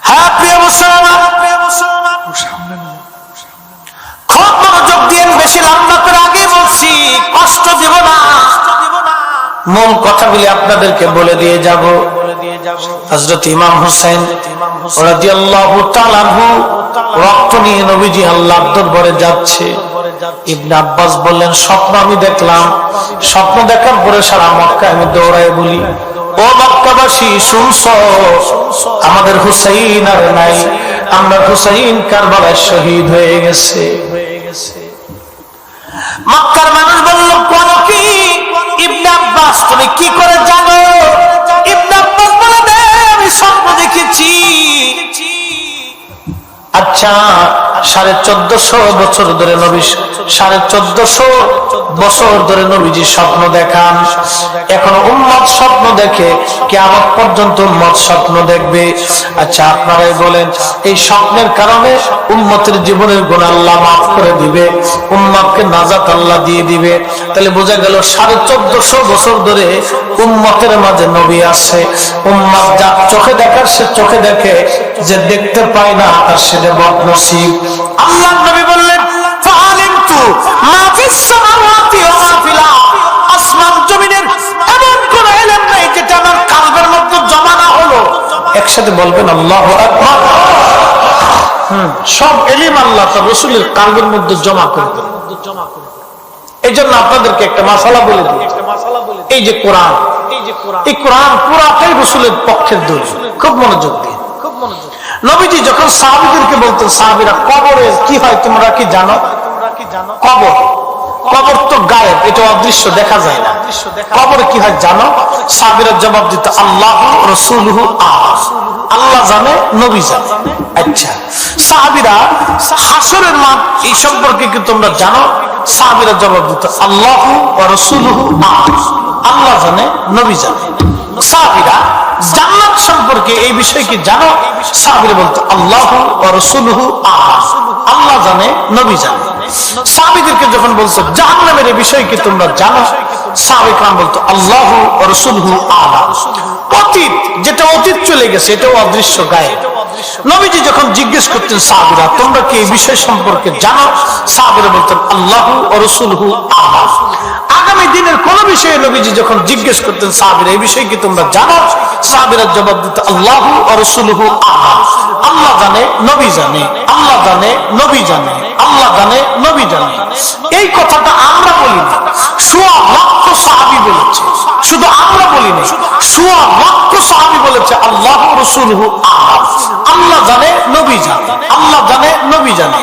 হ্যাঁ প্রিয় মুসলমান, খুব মনোযোগ দিয়ে বেশি লম্বা করে আগে বলছি, কষ্ট দেব না, মূল কথাগুলি আপনাদেরকে বলে দিয়ে যাব। হযরত ইমাম হোসেন রাদিয়াল্লাহু তাআলা আনহু রক্ত নিয়ে নবীজি আল্লাহর দরবারে যাচ্ছে। ইবনে আব্বাস বললেন, স্বপ্ন আমি দেখলাম। স্বপ্ন দেখার পরে সারা মক্কা আমি দৌড়ায় বলি, ও মক্কাবাসী শুনছো, আমাদের হুসাইন আর নাই, আমরা হুসাইন কারবালায় শহীদ হয়ে গেছে। মক্কার মানুষ বলল, কোন কি? ইবনে আব্বাস তুমি কি করে জানো? ইবনে আব্বাস বলে দে, আমি স্বপ্ন দেখেছি। আচ্ছা, 1450 বছর ধরে নবী, 1450 বছর ধরে নবীজি স্বপ্ন দেখান, এখনো উম্মত স্বপ্ন দেখে, কিয়ামত পর্যন্ত উম্মত স্বপ্ন দেখবে। আচ্ছা আপনারাই বলেন, এই স্বপ্নের কারণে উম্মতের জীবনের গুনাহ আল্লাহ মাফ করে দিবে, উম্মতকে নাজাত আল্লাহ দিয়ে দিবে। তাহলে বোঝা গেল 1450 বছর ধরে উম্মতের মাঝে নবী আছে। উম্মত যা চোখে দেখার সে চোখে দেখে, যে দেখতে পায় না তার সেটা বদনসিব। আল্লাহ নবী বললেন, ফাআলিমতু মা ফিস সামাওয়াতি ওয়া মা ফিল আরদ, আসমান জমিনের এমন কোন ইলম নাই যেটা আমার কলবের মধ্যে জমা না হলো। একসাথে বলবেন আল্লাহু আকবার। সব ইলম আল্লাহ তার রাসূলের কলবের মধ্যে জমা করে দেন। এইজন্য আপনাদেরকে একটা মাসালা বলে দিই, এই যে কোরআন, এই কোরআন পুরাটাই রাসূলের পক্ষের দলিল। খুব মনোযোগ দিন। নবীজি যখন সাহাবীদেরকে বলতেন, সাহাবীরা কবরে কি হয় তোমরা কি জানো? কবর, কবর তো গায়েব, এটা অদৃশ্য, দেখা যায় না। কবরে কি হয় জানো? সাহাবীরা জবাব দিত, আল্লাহ রাসূলুহু আ'লাম। আল্লাহ জানে, নবী জানে। আচ্ছা, সাহাবীরা হাসরের মাঠ এই সম্পর্কে কি তোমরা জানো? সাহাবীরা জবাব দিত, আল্লাহু ওয়া রাসূলুহু আ'লাম। আল্লাহ জানে, নবী জানে। সাহাবীরা জান্নাত সম্পর্কে এই বিষয় কি জানো? সাহাবীরা বলতো, আল্লাহু ওয়া রাসূলুহু আ'লাম। আল্লাহ জানে, নবী জানে। সাহাবীদেরকে যখন বলছো জাহান্নামের এই বিষয় কি তোমরা জানো? সাহাবায়ে কেরাম বলতো, আল্লাহু ওয়া রাসূলুহু আ'লাম। অতীত, যেটা অতীত চলে গেছে, এটাও অদৃশ্য গায়েব। নবীজি যখন জিজ্ঞেস করতেন সাহাবীরা, তোমরা কি এই বিষয় সম্পর্কে জানো? সাহাবীরা বলতেন, আল্লাহু ওয়া রাসূলুহু আ'লাম। আগামী দিনের কোন বিষয়ে নবীজি যখন জিজ্ঞেস করতেন সাহাবীরা, এই বিষয় কি তোমরা জানো? সাহাবীরা জবাব দিত, আল্লাহু ওয়া রাসূলুহু আ'লাম। আল্লাহ জানে, নবী জানে। আল্লাহ জানে, নবী জানে। আল্লাহ জানে, নবী জানে। এই কথাটা আমরা বলি না, সোয়া লক্ষ সাহাবী বলেছে। শুধু আমরা বলি না, সোয়া লক্ষ সাহাবী বলেছে আল্লাহু ওয়া রাসূলুহু আ'লাম। আল্লাহ জানে, নবী জানে। আল্লাহ জানে, নবী জানে।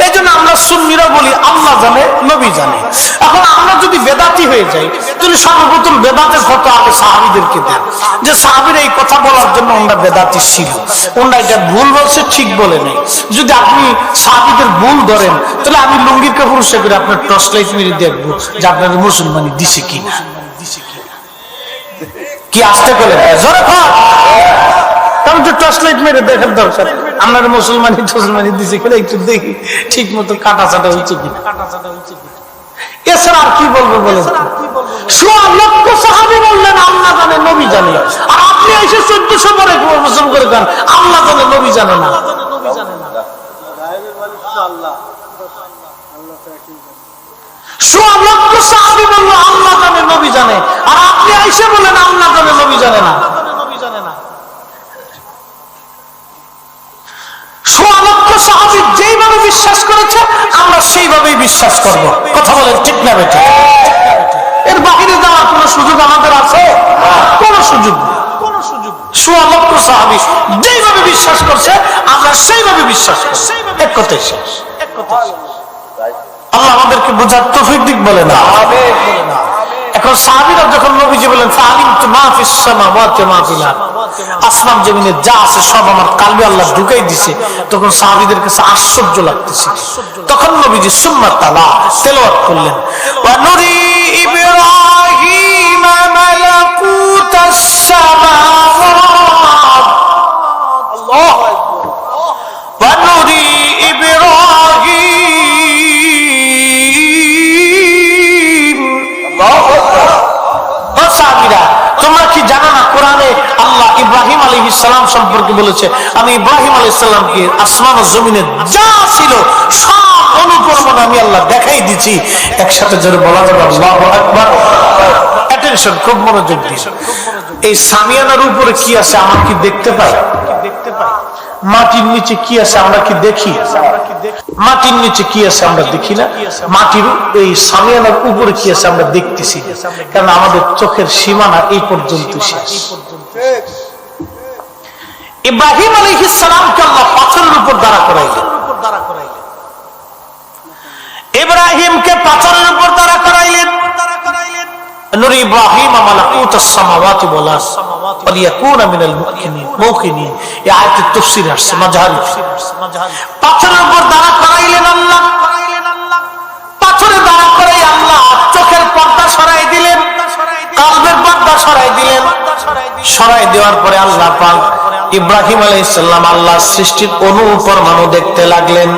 এই জন্য আমরা সুন্নিরা বলি আল্লাহ জানে, নবী জানে। এখন আমরা যদি বেদাতি হয়ে যাই, তাহলে সর্বপ্রথম বেদাতের ফটো আগে সাহাবীদেরকে দেন, যে সাহাবীরা এই কথা বলার জন্য ওনারা বেদাতি ছিল, ওনারা এটা ভুল বলছে, ঠিক বলে নেই। যদি আপনি সাহাবীদের ভুল ধরেন, তাহলে আমি লুঙ্গির কাপড় সে করে আপনার টর্চ লাইট মেরে দেখবো যে আপনার মুসলমানি দিছে কিনা। কি আসতে করে টর্চ লাইট মেরে দেখার দরকার, আপনার মুসলমানি দিছে কিনা, একটু দেখি ঠিক মতো কাটা চাটা হচ্ছে কিনা। এছাড়া আর কি বলবো বলেন? সোয়া লক্ষ সাহাবী বললেন আল্লাহ জানে, নবী জানে, আর আপনি এসে 1400 পরে মুসলমান করে দেন আল্লাহ জানে, নবী জানে না। সোয়া লক্ষ সাহাবী বলল আল্লাহ জানে, নবী জানে, আর আপনি এসে বলেন আল্লাহ জানে, নবী জানে না। সোয়া লক্ষ সাহাবী যেইভাবে বিশ্বাস করেছে আমরা সেইভাবেই বিশ্বাস করব। কথা বলেন ঠিক না বেটা? এর বাহিরে যাওয়ার কোন সুযোগ আমাদের আছে? কোন সুযোগ নেই। সোয়া লক্ষ সাহাবী যেইভাবে বিশ্বাস করছে আমরা সেইভাবে বিশ্বাস করছি। এক কথাই শেষ। আল্লাহ আমাদেরকে বোঝার তৌফিক দিক বলে না। এখন সাহাবীরা যখন নবীজি বলেন ফাআলিমতু মা ফিস সামাওয়াতি ওয়া মা ফিল আরদ, আসমান জমিনে যা আছে সব আমার কলবে আল্লাহ ঢুকাই দিয়েছে, তখন সাহাবীদের কাছে আশ্চর্য লাগতেছে। তখন নবীজি সুম্মা তালা তেলাওয়াত করলেন, ওয়া নুরি ইব্রাহিম মালাকুতাস সামাওয়াত, আল্লাহু আকবার, ওয়া নুরি তোমরা কি জানো না কোরআনে আল্লাহ ইব্রাহিম আলাইহিস সালাম সম্পর্কে বলেছে, আমি ইব্রাহিম আলাইহিস সালামকে আসমান ও জমিনে যা ছিল সব অনুকরণ আমি আল্লাহ দেখাই দিয়েছি। একসাথে জোরে বলা যাবে আল্লাহু আকবার। অ্যাটেনশন, খুব মনোযোগ দিন। এই সামিয়ানার উপরে কি আছে আমরা কি দেখতে পাই? মাটির নিচে কি আছে আমরা কি দেখি? মাটির নিচে কি আছে আমরা দেখি না। মাটির এই সামিয়ানার উপরে কি আছে আমরা দেখতেছি, কারণ আমাদের চোখের সীমানা এই পর্যন্ত শেষ। ইব্রাহিম আলাইহিস সালামকে আল্লাহ পাথরের উপর দাঁড়া করাইলেন। ইব্রাহিমকে পাথরের উপর দাঁড়া করাইলেন। নুরি ইব্রাহিম মালাকুতাস সামাওয়াতি ওয়াল আরদ ওয়ালিয়াকুনা মিনাল মুকিনিন। এই আয়াতের তাফসীর আসছে মাঝহারি। পাথরের উপর দাঁড়া করাইলেন আল্লাহ। পাথরে দাঁড়া করাই আল্লাহ চোখের পর্দা সরাই দিলেন, কলবের পর্দা সরাই দিলেন। সরাই দেওয়ার পরে আল্লাহ পাক ইব্রাহিম আলাইহিস সালাম আল্লাহর সৃষ্টির অণু পরমাণু দেখতে লাগলেন।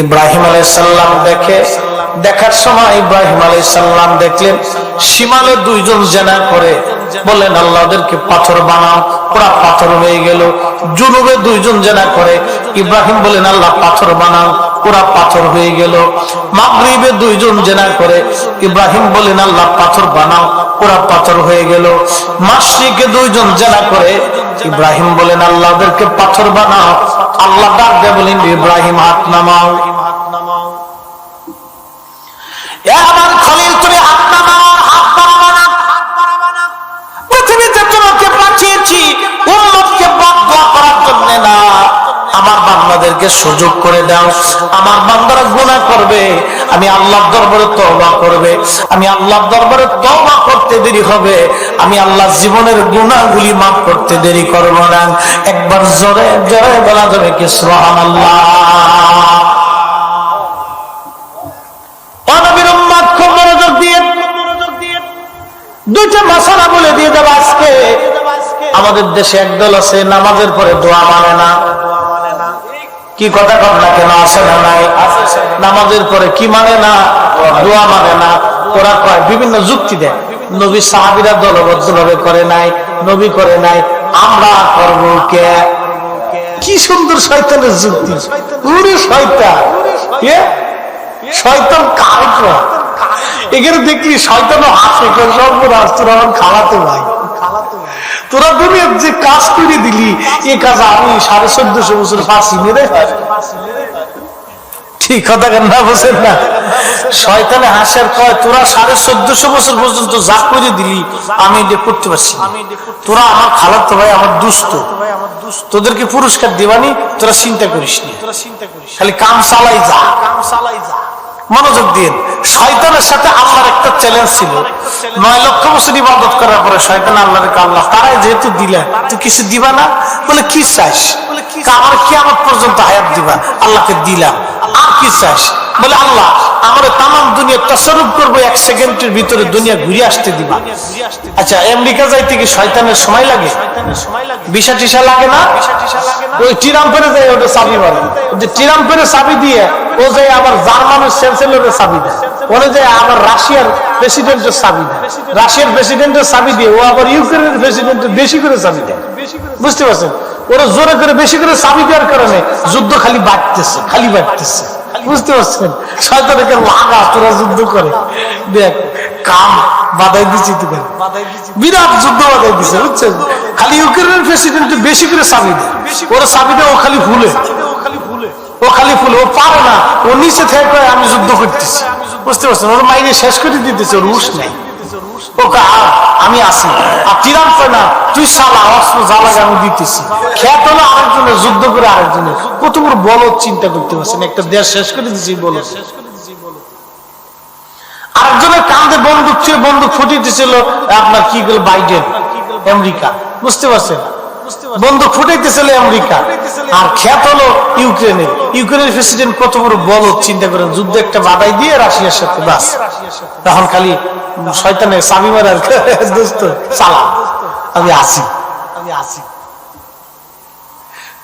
ইব্রাহিম আলাইহিস সালাম দেখার সময় ইব্রাহিম আলাইহিস সালাম দেখলেন শিমালে দুইজন জেনা করে, বললেন আল্লাহ ওদেরকে পাথর বানাও, ওরা পাথর হয়ে গেল। জুনুবে দুইজন জেনা করে, ইব্রাহিম বলেন আল্লাহ পাথর বানাও, ওরা পাথর হয়ে গেল। মাগরিবে দুইজন জেনা করে, ইব্রাহিম বলেন আল্লাহ পাথর বানাও, ওরা পাথর হয়ে গেল। মাশরিকে দুইজন জেনা করে, ইব্রাহিম বলেন আল্লাহ ওদেরকে পাথর বানাও। আল্লাহ ডাক দিয়ে বলেন ইব্রাহিম হাত নামাও। আমার খলিল তুমি হাত নামাও, হাত বাড়াবা না। পৃথিবীতে তোমাকে পাঠিয়েছি উম্মতকে বদদুয়া করার জন্য না, আমার বান্দাদের আমাদেরকে সুযোগ করে দাও। আমার বান্দারা গুনাহ করবে, আমি আল্লাহর দরবারে তওবা করবে, আমি আল্লাহর দরবারে তওবা করতে দেরি হবে, আমি আল্লাহ জীবনের গুনাহগুলি মাফ করতে দেরি করব না। একবার জোরে জোরে বলা যাবে কি সুবহানাল্লাহ। দুইটা মাসালা বলে দিয়ে দেব আজকে। আমাদের দেশে একদল আছে নামাজের পরে দোয়া মানে না। কি কথা কর না কেন, আসে না নাই? নামাজের পরে কি মানে না? দোয়া মানে না। ওরা কয় বিভিন্ন যুক্তি দেয়, নবী সাহাবীরা দলবদ্ধ ভাবে করে নাই, নবী করে নাই, আমরা করব কে? কি সুন্দর শয়তানের যুক্তি। পুরো শয়তান, শয়তান কারণ এখানে দেখলি শয়তানও হাসে, সর্বনাশ তোরা আমার খালাতো ভাই, তোরা দুনিয়ার যে কাজ করে দিলি এ কাজ আমি 1450 বছর ফাঁসি মেরে। ঠিক কথা কেন না বলছেন না? শয়তানে হাসের কয় তোরা 1450 বছর পর্যন্ত যা করে দিলি আমি এটা করতে পারছি, তোরা আমার খালাতো ভাই, আমার দুস্থ, তোদেরকে পুরস্কার দিবানি, তোরা চিন্তা করিস নি, খালি কাম চালাই যা, কাম চালাই যা। মনোযোগ দিন। শয়তানের সাথে আল্লাহর একটা চ্যালেঞ্জ ছিল। 9 লক্ষ বছর ইবাদত করার পরে শয়তান আল্লাহকে, আল্লাহ তারাই যেহেতু দিলেন, তুই কিছু দিবা না? বলে কি চাইস? আমার কিয়ামত পর্যন্ত হায়াত দিবা। আল্লাহকে দিলাম, আর কি চাইস? বলে আল্লাহ আমার তামাম দুনিয়া তাসাররুফ করবো, 1 সেকেন্ডের ভিতরে দুনিয়া ঘুরে আসতে দিবা। আচ্ছা, আমেরিকা যাইতে কি শয়তানের সময় লাগে? ভিসা টিসা লাগে না? ওই টিরাম্পেরে যায় ওটা চাবি মারে, টিরাম্পেরে চাবি দিয়ে ও যে আবার জার্মানের চ্যান্সেলরের চাবি দেয়, ওরে যে আবার রাশিয়ার প্রেসিডেন্টের চাবি দেয়, রাশিয়ার প্রেসিডেন্টের চাবি দিয়ে ও আবার ইউক্রেনের প্রেসিডেন্টের বেশি করে চাবি দেয়। বুঝতে পারছেন? ওরা জোরে করে বেশি করে চাবি দেওয়ার কারণে যুদ্ধ খালি বাড়তেছে, খালি বাড়তেছে। বুঝতে পারছেন? শয়তানকে লাগা তোরা যুদ্ধ করে দেখ, কাম বাধাই দিচ্ছি, তোকে বিরাট যুদ্ধ বাধাই দিচ্ছে। বুঝছেন? খালি ইউক্রেনের প্রেসিডেন্ট বেশি করে চাবি দেয়, ওরা চাবি দেয়, ও খালি ভুলে, ও খালি ফুলে, ও পারে না, ও নিচে থেকে আমি যুদ্ধ করতেছি। বুঝতে পারছেন? ওর মাইনে শেষ করে দিতেছে, ওর হুঁশ নেই। ওকে আমি আসি, আর তিরাম কয় না তুই শালা অস্ত্র জ্বালাকে আমি দিতেছি। খেত হলো আরেকজনের, যুদ্ধ করে আরেকজনের। কত বড় বলদ চিন্তা করতে পারছেন? একটা দেশ শেষ করে দিচ্ছি বলদ। আরেকজনের কাঁধে বন্দুক ছিল, বন্দুক ফুটিতেছিল আপনার কি গেল বাইডেন, আমেরিকা। বুঝতে পারছেন? বন্দুক ফুটাইতেছিল আমেরিকা, আর খ্যাত হলো ইউক্রেনের। ইউক্রেনের প্রেসিডেন্ট কত বড় বলদ চিন্তা করেন, যুদ্ধ একটা বাধাই দিয়ে রাশিয়ার সাথে, বাস তখন খালি শয়তানের চাবি মারার দোস্ত চালা, আমি আসি, আমি আসি।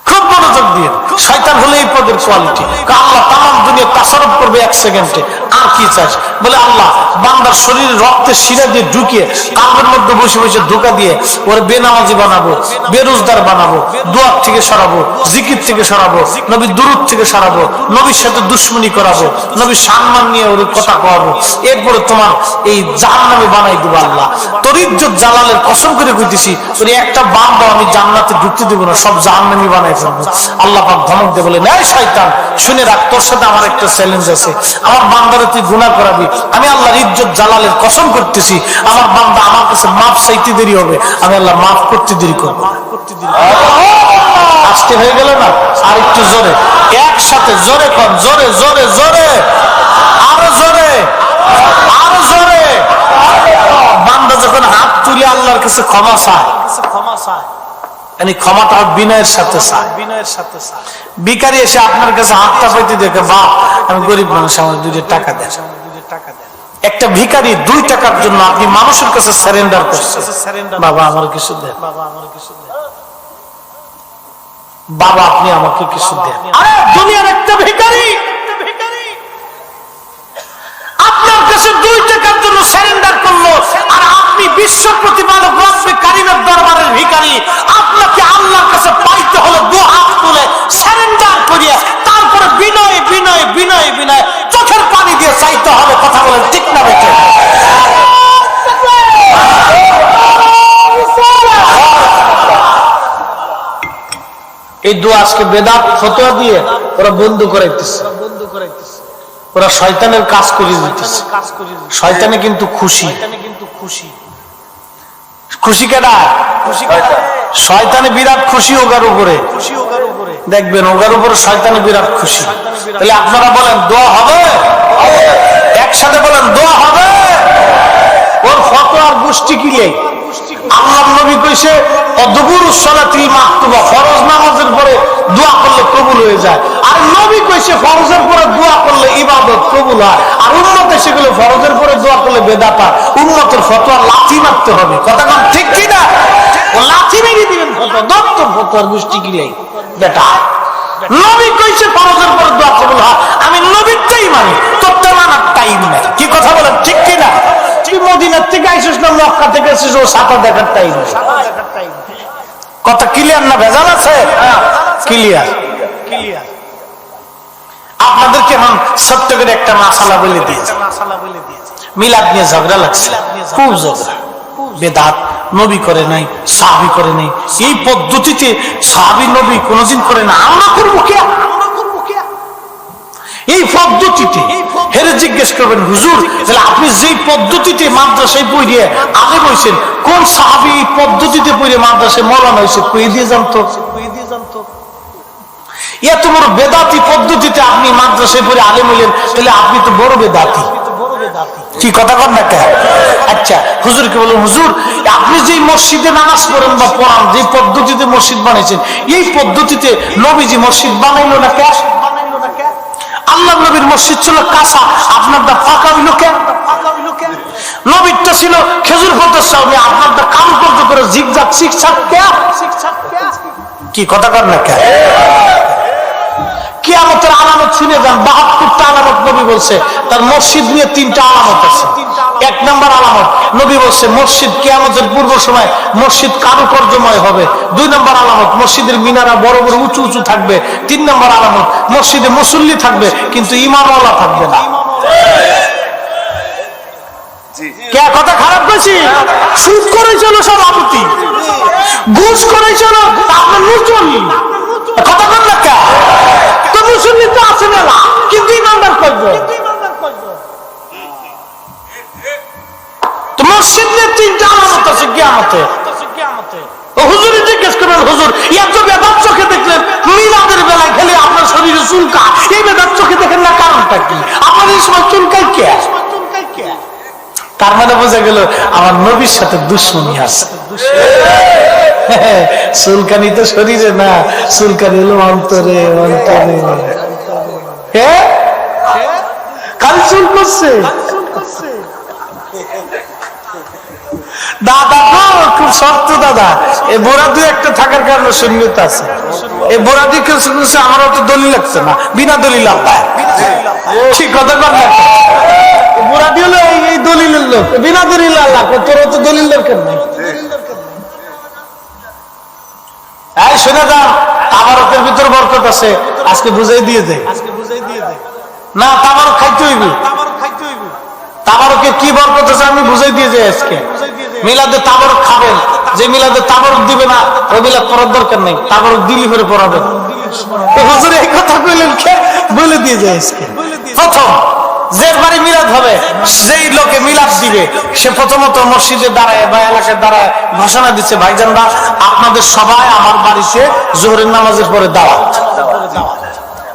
খুব মনোযোগ দিয়ে, শয়তান হলো এই পদের কোয়ালিটি। আল্লাহ তামাম দুনিয়া তাসাররুফ করবে 1 সেকেন্ডে, আর কি চাস? বলে আল্লাহ বান্দার শরীরে রক্তের শিরা দিয়ে ঢুকিয়ে কাপড়ের মধ্যে বসে বসে ধোকা দিয়ে ওর বেনামাজি বানাবো, বেরোজগার বানাবো, দোয়া থেকে সরাবো, জিকির থেকে সরাবো, নবী দুরূদ থেকে সরাবো, নবীর সাথে দুশ্মনী করাবো, নবীর সম্মান নিয়ে ওর কথা কওয়াবো, এরপরে তোমার এই জাহান্নামে বানাই দেবো। আল্লাহ তোর ইজ্জত জালালের কসম করে কইতেছি, তোর একটা বান্দা আমি জান্নাতে ঢুকতে দেবো না, সব জাহান্নামী বানাই ফেলবো। আল্লাহ পাক ধমক দিয়ে বলে, নাই শয়তান, শুনে রাখ, তোর সাথে আমার একটা চ্যালেঞ্জ আছে। আমার বান্দারে তুই গুনাহ করাবি, আমি আল্লাহর ইজ্জত জালালের কসম করতেছি, আমার বান্দা আমার কাছে মাফ চাইতে দেরি হবে, আমি আল্লাহ মাফ করতে দেরি করবো। আসতে হয়ে গেল না? আর একটু জোরে, একসাথে জোরে কর, জোরে জোরে জোরে, আরো জোরে, আরো জোরে। বান্দা যখন হাত তুলে আল্লাহর কাছে ক্ষমা চায়, ক্ষমা চায়, ক্ষমাটা বিনয়ের সাথে চায়, বিনয়ের সাথে চায়। ভিখারি এসে আপনার কাছে হাতটা পাইতে দেখে, বাপ আমি গরিব মানুষ, আমার 2 টাকা দেন, টাকা দেন। একটা ভিখারি 2 টাকার জন্য আপনি মানুষের কাছে সারেন্ডার করছেন, বাবা আমার কিছু দেন, বাবা আমার কিছু দেন, বাবা আপনি আমাকে কিছু দেন। আরে দুনিয়ার একটা ভিখারি আপনার কাছে 2 টাকার জন্য সারেন্ডার করলো, আর আপনি বিশ্ব প্রতিপালক রব্বে কারীমের দরবারের ভিখারি, আপনাকে আল্লাহর কাছে পাইতে হলো 2 হাত তুলে সারেন্ডার করিয়া, তারপরে বিনয় বিনয় বিনয় বিনয় চোখের পানি দিয়ে চাইতে হবে। কথা বলেন ঠিক না বেটে? এই দোয়া আজকে বেদাত ফতোয়া দিয়ে ওরা বন্ধ করাইতেছে, ওরা শয়তানের কাজ করিয়ে দিতেছে। শয়তানে কিন্তু খুশি, খুশি কেডা? শয়তানে বিরাট খুশি ওগার উপরে, দেখবেন ওগার উপরে শয়তানি বিরাট খুশি। তাহলে আপনারা বলেন দোয়া হবে? একসাথে বলেন দোয়া হবে। ওর ফতোয়ার গোষ্ঠী কিলে আল্লাহর নবী কইছে অদবুরুস সালাতিল মাকতুবা, ফরজ নামাজের পরে দোয়া করলে কবুল হয়ে যায়। আর নবী কইছে ফরজের পরে দোয়া করলে ইবাদত কবুল হয়। আর উম্মত এসে গেল ফরজের পরে দোয়া করলে বেদাত হয়। উম্মতের ফতোয়া লাথি মারতে হবে। কথা কম ঠিক কি না? ও লাথি মেরে দিবেন ফতোয়া। দত্ত ফতোয়ার গোষ্ঠী কিলে বেটা। নবী কইছে ফরজের পরে দোয়া কবুল হয়, আমি নবীরটাই মানি, তোরটা মানার টাইম নাই। কি কথা বলেন ঠিক কি না? তুই মদিনার থেকে আইসিস না মক্কা থেকে আসিস, ও সাঁতার দেখার টাইম। কথা ক্লিয়ার না ভেজাল আছে? ক্লিয়ার। আপনাদেরকে এখন সত্য করে একটা মাসালা বলে দিয়েছে। মিলাদ নিয়ে ঝগড়া লাগছে, খুব ঝগড়া। বেদাত নবী করে নাই, সাহাবী করে নাই। এই পদ্ধতিতে সাহাবী নবী কোনদিন করে না, আমরা করবো কে? এই পদ্ধতিতে হেরে জিজ্ঞেস করবেন হুজুর তাহলে আপনি যেই পদ্ধতিতে মাদ্রাসায় পড়িয়ে আগে বলছেন, কোন সাহাবী এই পদ্ধতিতে পড়ে মাদ্রাসায় মৌলানা হয়েছে কই দিয়ে জানতো? এত বড় বেদাতি পদ্ধতিতে আপনি মাদ্রাসায় পড়ে আলেম হইলেন, তাহলে আপনি তো বড় বেদাতি। কি কথা কর না কে? আচ্ছা হুজুরকে বলুন, হুজুর আপনি যে মসজিদে নামাজ পড়েন বা পড়ান, যে পদ্ধতিতে মসজিদ বানাইছেন, এই পদ্ধতিতে নবীজি মসজিদ বানাইলো না কে? আল্লাহ নবীর মসজিদ ছিল কাঁচা, আপনারটা ফাঁকা হইল কেন? নবীরটা ছিল খেজুর পাতার সামনে, আপনারটা কাম করতে করে জিগজাগ শিক্ষাক কে? কি কথা কর না কে? কিয়ামতের আলামত শুনে যান, 72টা আলামত নবী বলছে। তার মসজিদ নিয়ে 3টা আলামত আছে। 1 নম্বর আলামত নবী বলছে মসজিদ কিয়ামতের পূর্ব সময় মসজিদ কারুকার্যময় হবে। 2 নম্বর আলামত মসজিদের মিনারা বড় বড় উঁচু উঁচু থাকবে। 3 নম্বর আলামত মসজিদে মুসল্লি থাকবে কিন্তু ইমামওয়ালা থাকবে না। কে কথা খারাপ করেছি? সুদ করেছিল সভাপতি, ঘুষ করেছিল আপনার মুসল্লি। কথা বল না কে? তো মুসল্লি তো আছে না, কিন্তু ইমানদার করবে। তো মসজিদ নিয়ে 3টা আলামত আছে কিয়ামতে। হুজুরে জিজ্ঞেস করবেন, হুজুর এত বেদাত চোখে দেখলেন, মিলাদের বেলায় খেলে আপনার শরীরে চুলকা, এই বেদাত চোখে দেখেন না, কারণটা কি? আপনার এই সময় চুলকাই কে? তার মানে বোঝা গেল আমার নবীর সাথে দুশ্মনী আছে। চুলকানি তো শরীরে না, চুলকানি হলো অন্তরে। অন্তরে কাল চুল করছে দাদা তো খুব শক্ত দাদা। এই বোরা দুই একটা থাকার কারণে শূন্যতা আছে। এই বোরা দিয়ে কিছু কিছু আমার অত দলিল লাগছে না, বিনা দলিল আল্লাহ। ঠিক কথা কর না? বোরা দিয়ে হলো এই দলিলের লোক, বিনা দলিল আল্লাহ। তোর অত দলিল দরকার নেই। এই শুনে যান, তাবারকের ভিতর বরকত আছে। আজকে বুঝাই দিয়ে দেয় না, তাবারক খাইতে হইবে। তাবারকে কি বরকত আছে আমি বুঝাই দিয়ে যাই। আজকে মিলাদে তাবারক খাবেন, যে মিলাদে তাবারক দিবে না ওই মিলাদ পড়ার দরকার নেই, তাবারক দিলি করে পড়াবেন। হুজুর এই কথা কইলেন কে? বলে দিয়ে যায় আজকে। প্রথম যে বাড়ি মিলাদ হবে, যেই লোকে মিলাদ দিবে, সে প্রথমত মসজিদে দাঁড়ায় বা এলাকায় দাঁড়ায় ঘোষণা দিচ্ছে, ভাইজানরা আপনাদের সবাই আমার বাড়িতে জোহরের নামাজের পরে দাওয়াত।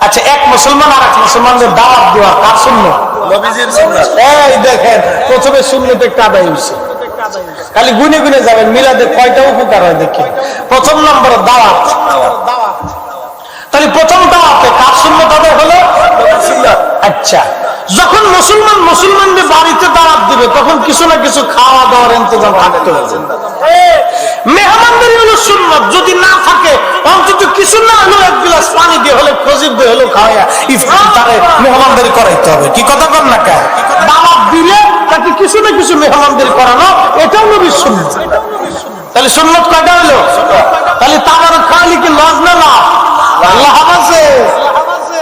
আচ্ছা, এক মুসলমান আর এক মুসলমানদের দাওয়াত দেওয়া কার সুন্নাত? নবীজির সুন্নাত। এই দেখেন প্রথমে সুন্নাত একটা আদায় হইছে। খালি গুনে গুনে যাবেন মিলাদে কয়টা উপকার হয় দেখেন। প্রথম নম্বর দাওয়াত। তাহলে প্রথম দাওয়াতে কার সুন্নাত আদায় হলো? আচ্ছা, যখন মুসলমানদের বাড়িতে দাওয়াত দিবে তখন কিছু না কিছু খাওয়া দাওয়ার ইন্তজাম থাকতে হবে। মেহমানদারি হলো সুন্নাত। যদি না থাকে অন্তত কিছু না হলো এক গ্লাস পানি দিয়ে হলে খজির দিয়ে হলো খাওয়া ইফতারে মেহমানদারি করাইতে হবে। কি কথা বল না কে? দাওয়াত দিলে তাকে কিছু না কিছু মেহমানদারি করানো, এটাও নবীর সুন্নাত। তাহলে সুন্নাত কয়টা হলো? তাহলে তাবারক খালি কি লজ না লাভ? আল্লাহ আছে।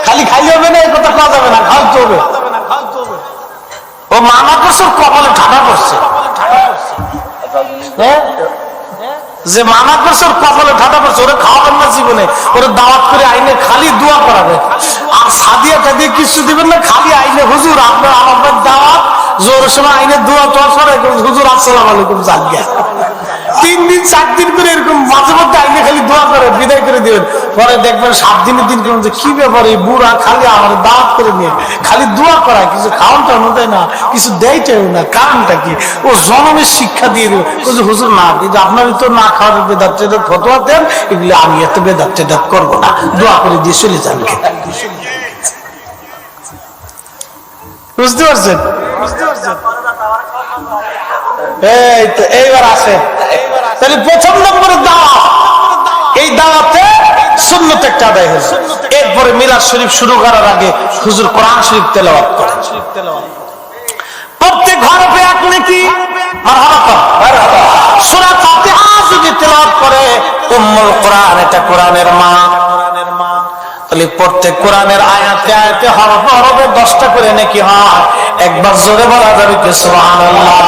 খালি খাইলে হবে না, এই কথা খাওয়া যাবে না, খাওয়াতে হবে। ও মামা করছে কপালে ঠাডা পড়ছে। যে মানা করছে ওর কপালে ঠাডা পড়ছে, ওরা খাওয়াবেন না জীবনে, ওরা দাওয়াত করে আইনে খালি দোয়া করাবে। আর সাদিয়া টাদিয়া কিছু দিবেন না, খালি আইনে হুজুর আপনার আমার দাওয়াত, জোর সময় আইনে দোয়া তোয়া করে হুজুর আসসালামু আলাইকুম জানিয়া 3 দিন 4 দিন করে এরকম মাঝে মধ্যে আইনে খালি দোয়া করে বিদায় করে দিবেন, পরে দেখবেন 7 দিনের দিন করবেন যে কি ব্যাপার এই বুড়া খালি আমার দাওয়াত করে নিয়ে খালি দোয়া করা, কিছু খাওয়ান টানো দেয় না, কিছু দেয়টাও না, কারণটা কি? ও জনমের শিক্ষা দিয়ে দেবে হুজুর না, কিন্তু আপনার তো না খাওয়ার বেদাত টেদাত ফতোয়া দেন, এগুলো আমি এত বেদাত টেদাত করবো না, দোয়া করে দিয়ে চলে যান। বুঝতে পারছেন? এই তো এইবার আসে, তাহলে প্রথম নম্বরের দাওয়াত, এই দাওয়াতে সুন্নত একটা আদায় হয়েছে। এরপরে মিলাদ শরীফ শুরু করার আগে হুজুর কোরআন শরীফ তেলাওয়াত করেন। প্রত্যেক হরফে এক নেকি, মারহাবা। সূরা ফাতিহা যদি তেলাওয়াত করে উম্মুল কোরআন, এটা কোরআনের মা। তাহলে প্রত্যেক কোরআনের আয়াতে আয়াতে হরফে হরফে 10টা করে নেকি হয়। একবার জোরে বলা যাবে কি সুবহানাল্লাহ।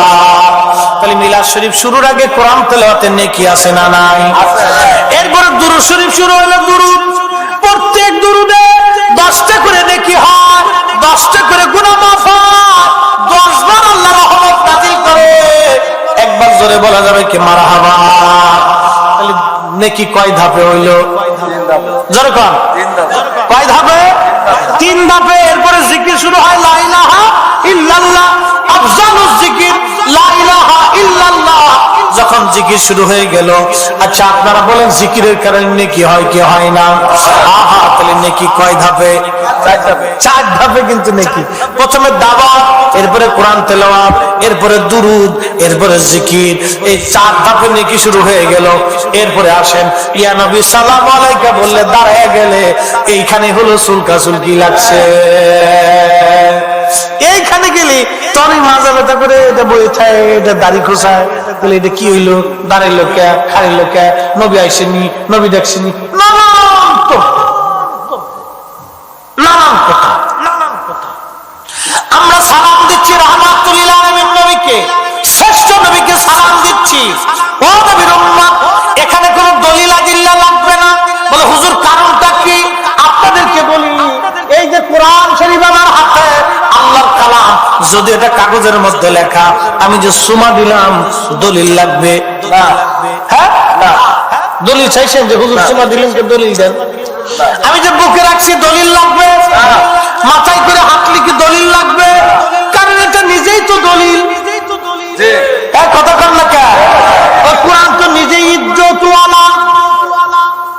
তাহলে মিলাদ শরীফ শুরুর আগে কোরআন তেলাওয়াতের নেকি আছে না নাই? এরপর দুরূদ শরীফ শুরু হলো, দুরূদ, প্রত্যেক দুরূদে 10টা করে নেকি হয়, 10টা করে গুনাহ মাফ হয়, 10 বার আল্লাহ রহমত নাযিল করে। একবার জোরে বলা যাবে কি মারহাবা। তাহলে নেকি কয় ধাপে হইলো? জোরে কোন কয় ধাপে? 3 ধাপে। এরপরে জিকির শুরু হয়, লা ইলাহা ইল্লাল্লাহ, আফজালুজ জিকির লা ইলাহা ইল্লাল্লাহ। যখন জিকির শুরু হয়ে গেল, আচ্ছা আপনারা বলেন জিকিরের কারণে নেকি হয় কি হয় না? আহা, তাহলে নেকি কয় ধাপে? 4 ধাপে কিন্তু নেকি। প্রথমে দাওয়াত, এরপরে কোরআন তেলাওয়াত, এরপরে দুরুদ, এরপরে জিকির, এই 4 ধাপে নেকি শুরু হয়ে গেল। এরপরে আসেন ইয়া নবী সালাম আলাইকা বললে দাঁড়ায় গেলে এইখানে হলো চুলকা চুলকি লাগছে, এইখানে গেলি তবে মাজা ব্যথা করে এটা বই থাকে, এটা দাড়ি খোঁচায়, বলে এটা কি হইলো, দাঁড়াইলো কে, খাড়িলো কে, নবী আইসেনি, নবী দেখছেনি, নানান কথা। আমরা সালাম দিচ্ছি রাহমাতুল লিল আলামিন নবীকে, শ্রেষ্ঠ নবীকে সালাম দিচ্ছি। ও নবীর উম্মত, এখানে কোনো দলিল আদিল্লা লাগবে না। বলে হুজুর কারণটা কি? আপনাদেরকে বলি, এই যে কোরআন শরীফ আমার হাতে, আল্লাহর কালাম, যদি এটা কাগজের মধ্যে লেখা, আমি যে সুমা দিলাম দলিল লাগবে না? হ্যাঁ না, দলিল চাইছেন যে হুজুর সুমা দিলেন কে দলিল দেন? আমি যে বুকে রাখছি দলিল লাগবে? মাথায় করে হাঁটলে কি দলিল লাগবে? কারণ এটা নিজেই তো দলিল। কথা কন না কে? কোরআন তো নিজেই ইজ্জতওয়ালা,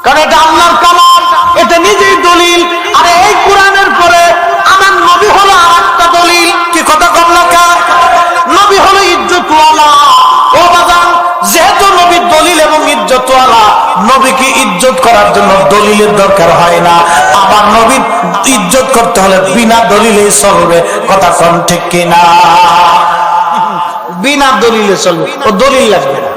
কারণ এটা আল্লাহর কালাম, এটা নিজেই দলিল। আর এই কোরআনের পরে আমার নবী হলো আরেকটা দলিল। কি কথা কন না কে? নবী হলো ইজ্জতওয়ালা। ও বাজান, যেহেতু নবী দলিল এবং ইজ্জতওয়ালা, নবীকে ইজ্জত করার জন্য দলিলের দরকার হয় না। আমার নবীর ইজ্জত করতে হলে বিনা দলিলে চলবে। কথা কোন ঠিক কিনা? বিনা দলিলে চলবে, ও দলিল লাগবে না।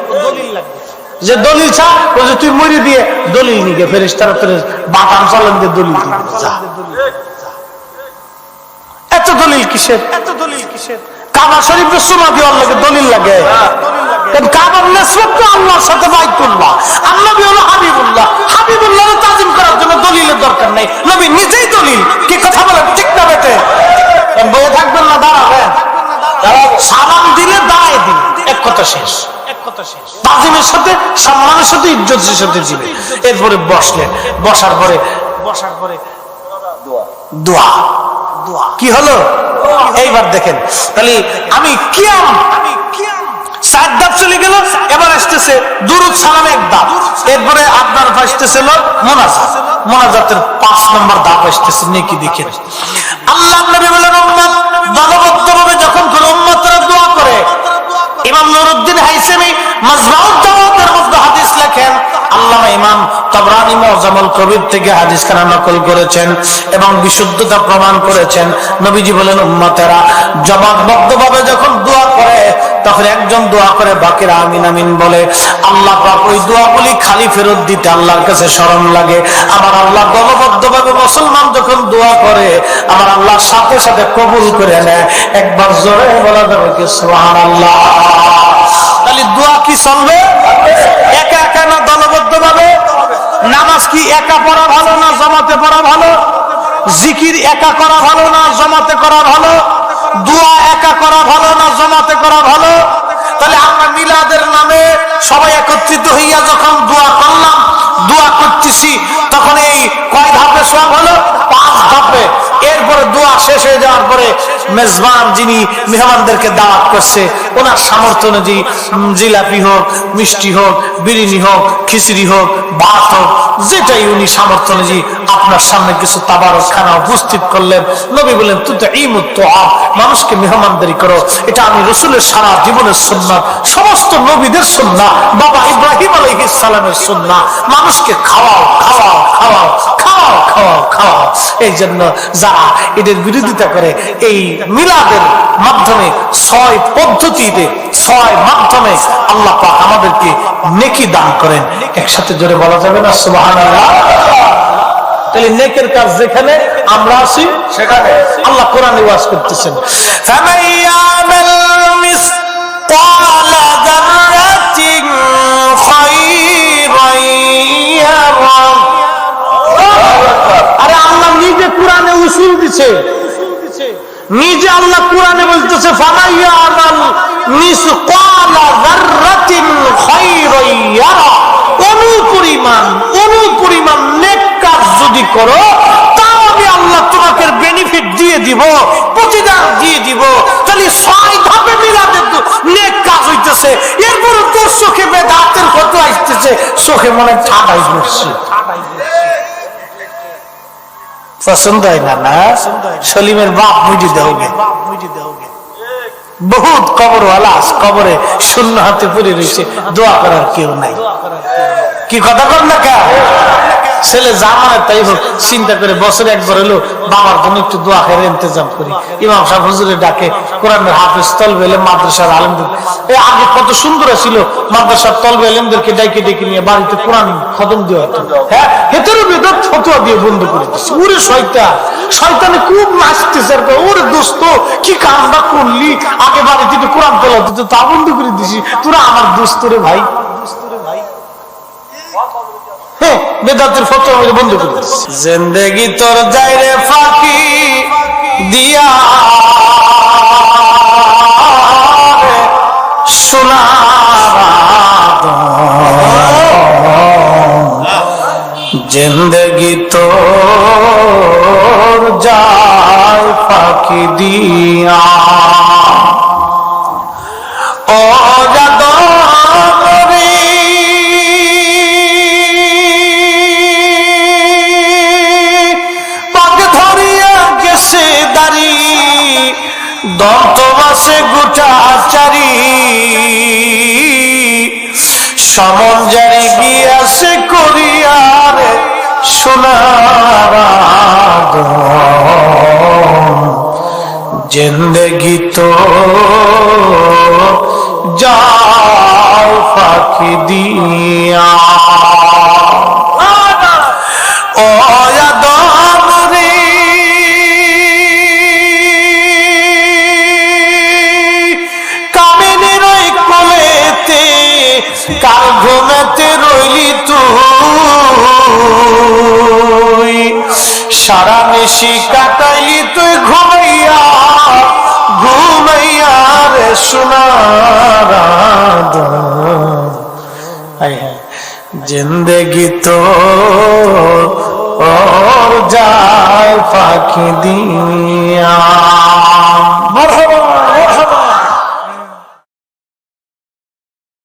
যে দলিল চা, ও যে তুই মরি দিয়ে দলিল নিকে ফেরেশতারা তোর বাটাম চালান দিয়ে দলিল দিবে। এত দলিল কিসের? এত দলিল কিসের? কাবা শরীফের সুমা দেওয়ার লাগে দলিল লাগে। কাবার নিসবত তো আল্লাহর সাথে বাইতুল্লাহ, আর নবী হলো হাবিবুল্লাহ। হাবিবুল্লাহকে তাজিম করার জন্য দলিলের দরকার নেই, নবী নিজেই দলিল। কি কথা বলেন ঠিক না বেটে? বয়ে থাকবেন না, দাঁড়াবেন। সালাম দিলে দাঁড়ায় দিন, এক কথা শেষ। তাজিমের সাথে, সম্মানের সাথে, ইজ্জতের সাথে দিবে। এরপরে বসলেন, বসার পরে দোয়া। কি হলো এইবার দেখেন। তাহলে আমি কিয়াম 4 ধাপ চলে গেল। এবার আসতেছে দুরূদ সালাম 1 ধাপ। এরপরে আপনার আসতেছে মুনাজাত, মুনাজাতের 5 নম্বর ধাপ আসতেছে নেকি। দেখেন আল্লাহর নবী বলেন, উম্মত দলবদ্ধভাবে যখন কোন উম্মতরা দোয়া করে, ইমাম নুরউদ্দিন হাইসামি মাজমাউদ দাওয়াতের মধ্যে হাদিস লেখেন, আল্লামা ইমাম তাবরানী মুআজ্জামুল কবির থেকে হাদিস খানা নকল করেছেন এবং বিশুদ্ধতা প্রমাণ করেছেন। নবীজি বলেন, উম্মতেরা জবাববদ্ধভাবে যখন দোয়া করে, তখন একজন দোয়া করে, বাকিরা আমিন আমিন বলে। আল্লাহ পাক ওই দোয়াগুলি খালি ফেরত দিতে আল্লাহর কাছে শরম লাগে। আমার আল্লাহ দলবদ্ধভাবে মুসলমান যখন দোয়া করে, আমার আল্লাহ সাথে সাথে কবুল করে নেয়। একবার জোরে বলা যাবে কি সুবহানাল্লাহ? তাহলে দোয়া কি চলবে? একা একা না দলবদ্ধভাবে? নামাজ কি একা পড়া ভালো না জামাতে পড়া ভালো? জিকির একা করা ভালো না জামাতে করা ভালো? দোয়া একা করা ভালো না জামাতে করা ভালো? তাহলে আমরা মিলাদের নামে সবাই একত্রিত হইয়া যখন দোয়া করলাম, দোয়া করছি যাওয়ার পরে মেজবান যিনি মেহমানদেরকে দাওয়াত করছে ওনার সামর্থ্য অনুযায়ী জিলাপি হোক, মিষ্টি হোক, বিরিয়ানি হোক, খিচুড়ি হোক, ভাত হোক, যেটাই উনি সামর্থ্য অনুযায়ী আপনার সামনে কিছু তাবারক খানা উপস্থিত করলেন। নবী বলেন তুতঈমুত তুআম, মানুষকে মেহমানদারি করো। এটা আমি রাসূলের সারা জীবনের সুন্নাত, সমস্ত নবীদের সুন্নাত, বাবা ইব্রাহিম আলাইহিস সালামের সুন্নাত। মানুষকে খাওয়াও খাওয়াও খাওয়াও খাওয়াও খাওয়াও খাওয়াও। এই জন্য যারা এদের বিরোধিতা করে, এই মিলাদের মাধ্যমে 6 পদ্ধতিতে 6 মাধ্যমে আল্লাহ পাক আমাদেরকে নেকি দান করেন। একসাথে জোরে বলা যাবে না সুবহানাল্লাহ? তাহলে নেকের কাজ যেখানে আমরা আছি সেখানে আল্লাহ কোরআনে ওয়াজ করতেছেন, ফামাইয়ামাল মিসকালা যাররাতিন খায়রান ইয়ারা। আরে আল্লাহ নিজে কোরআনে উসুল দিছে, নিজে আল্লাহ কোরআনে বলতেছে ফামাইয়ামাল মিসকালা যাররাতিন খায়রান ইয়ারা। অনুপরিমাণ নেক কাজ যদি করো তাও আমি আল্লাহ তোমাকে বেনিফিট দিয়ে দিব, প্রতিদান দিয়ে দিব। তাহলে 6 ধাপে মিলাদের নেক কাজ হইতেছে, এরপরে তোর চোখে বেদাতের ফটো আসতেছে, চোখে মনে ঠাডাই পড়ছে। পছন্দ হয় না? না, সলিমের বাপ মুজি দেওগে, বহুত কবরওয়ালা কবরে শূন্য হাতে পড়ে রয়েছে, দোয়া করার কেউ নাই। কি কথা কর না কে? ছেলে জামায় তাই হোক চিন্তা করে বছরে একবার হলো বাবার জন্য একটু দোয়া খেয়ে ইন্তজাম করি। ইমাম সাহেব হুজুরে ডাকে, কোরআনের হাফেজ তলবে এলেম মাদ্রাসার আলেমদের, এই আগে কত সুন্দর ছিল, মাদ্রাসার তলবে এলেমদেরকে ডাইকে ডেকে নিয়ে বাড়িতে কোরআন খতম দেওয়া হতো। হ্যাঁ, হেতেরও বেদত ফতোয়া দিয়ে বন্ধ করে দিচ্ছে। ওরে শয়তান, শয়তানে খুব নাচতেছে, ওরে দোস্ত কি কামটা করলি, আগে বাড়িতে তো কোরআন তোলা দিত, তা বন্ধ করে দিছি, তোরা আমার দোস্ত রে ভাই। বেদাতের ফতোয়া বন্ধ করে দিচ্ছে। জিন্দেগি তোর যায় রে ফাঁকি দিয়া সোনার, জিন্দেগি তোর যায় ফাঁকি দিয়া। ও দন্তবাসে গোটাচারি সমন জারি গিয়াছে করিয়ার সোনার, জিন্দেগি তো যায় ফাঁকি দিয়া। ও কার ঘুমেতে রইলি তুই, সারা নিশি কাটাইলি তুই ঘুমাইয়া ঘুমাইয়া রে সোনার, জিন্দেগি তো ওর যায় ফাঁকি দিয়া।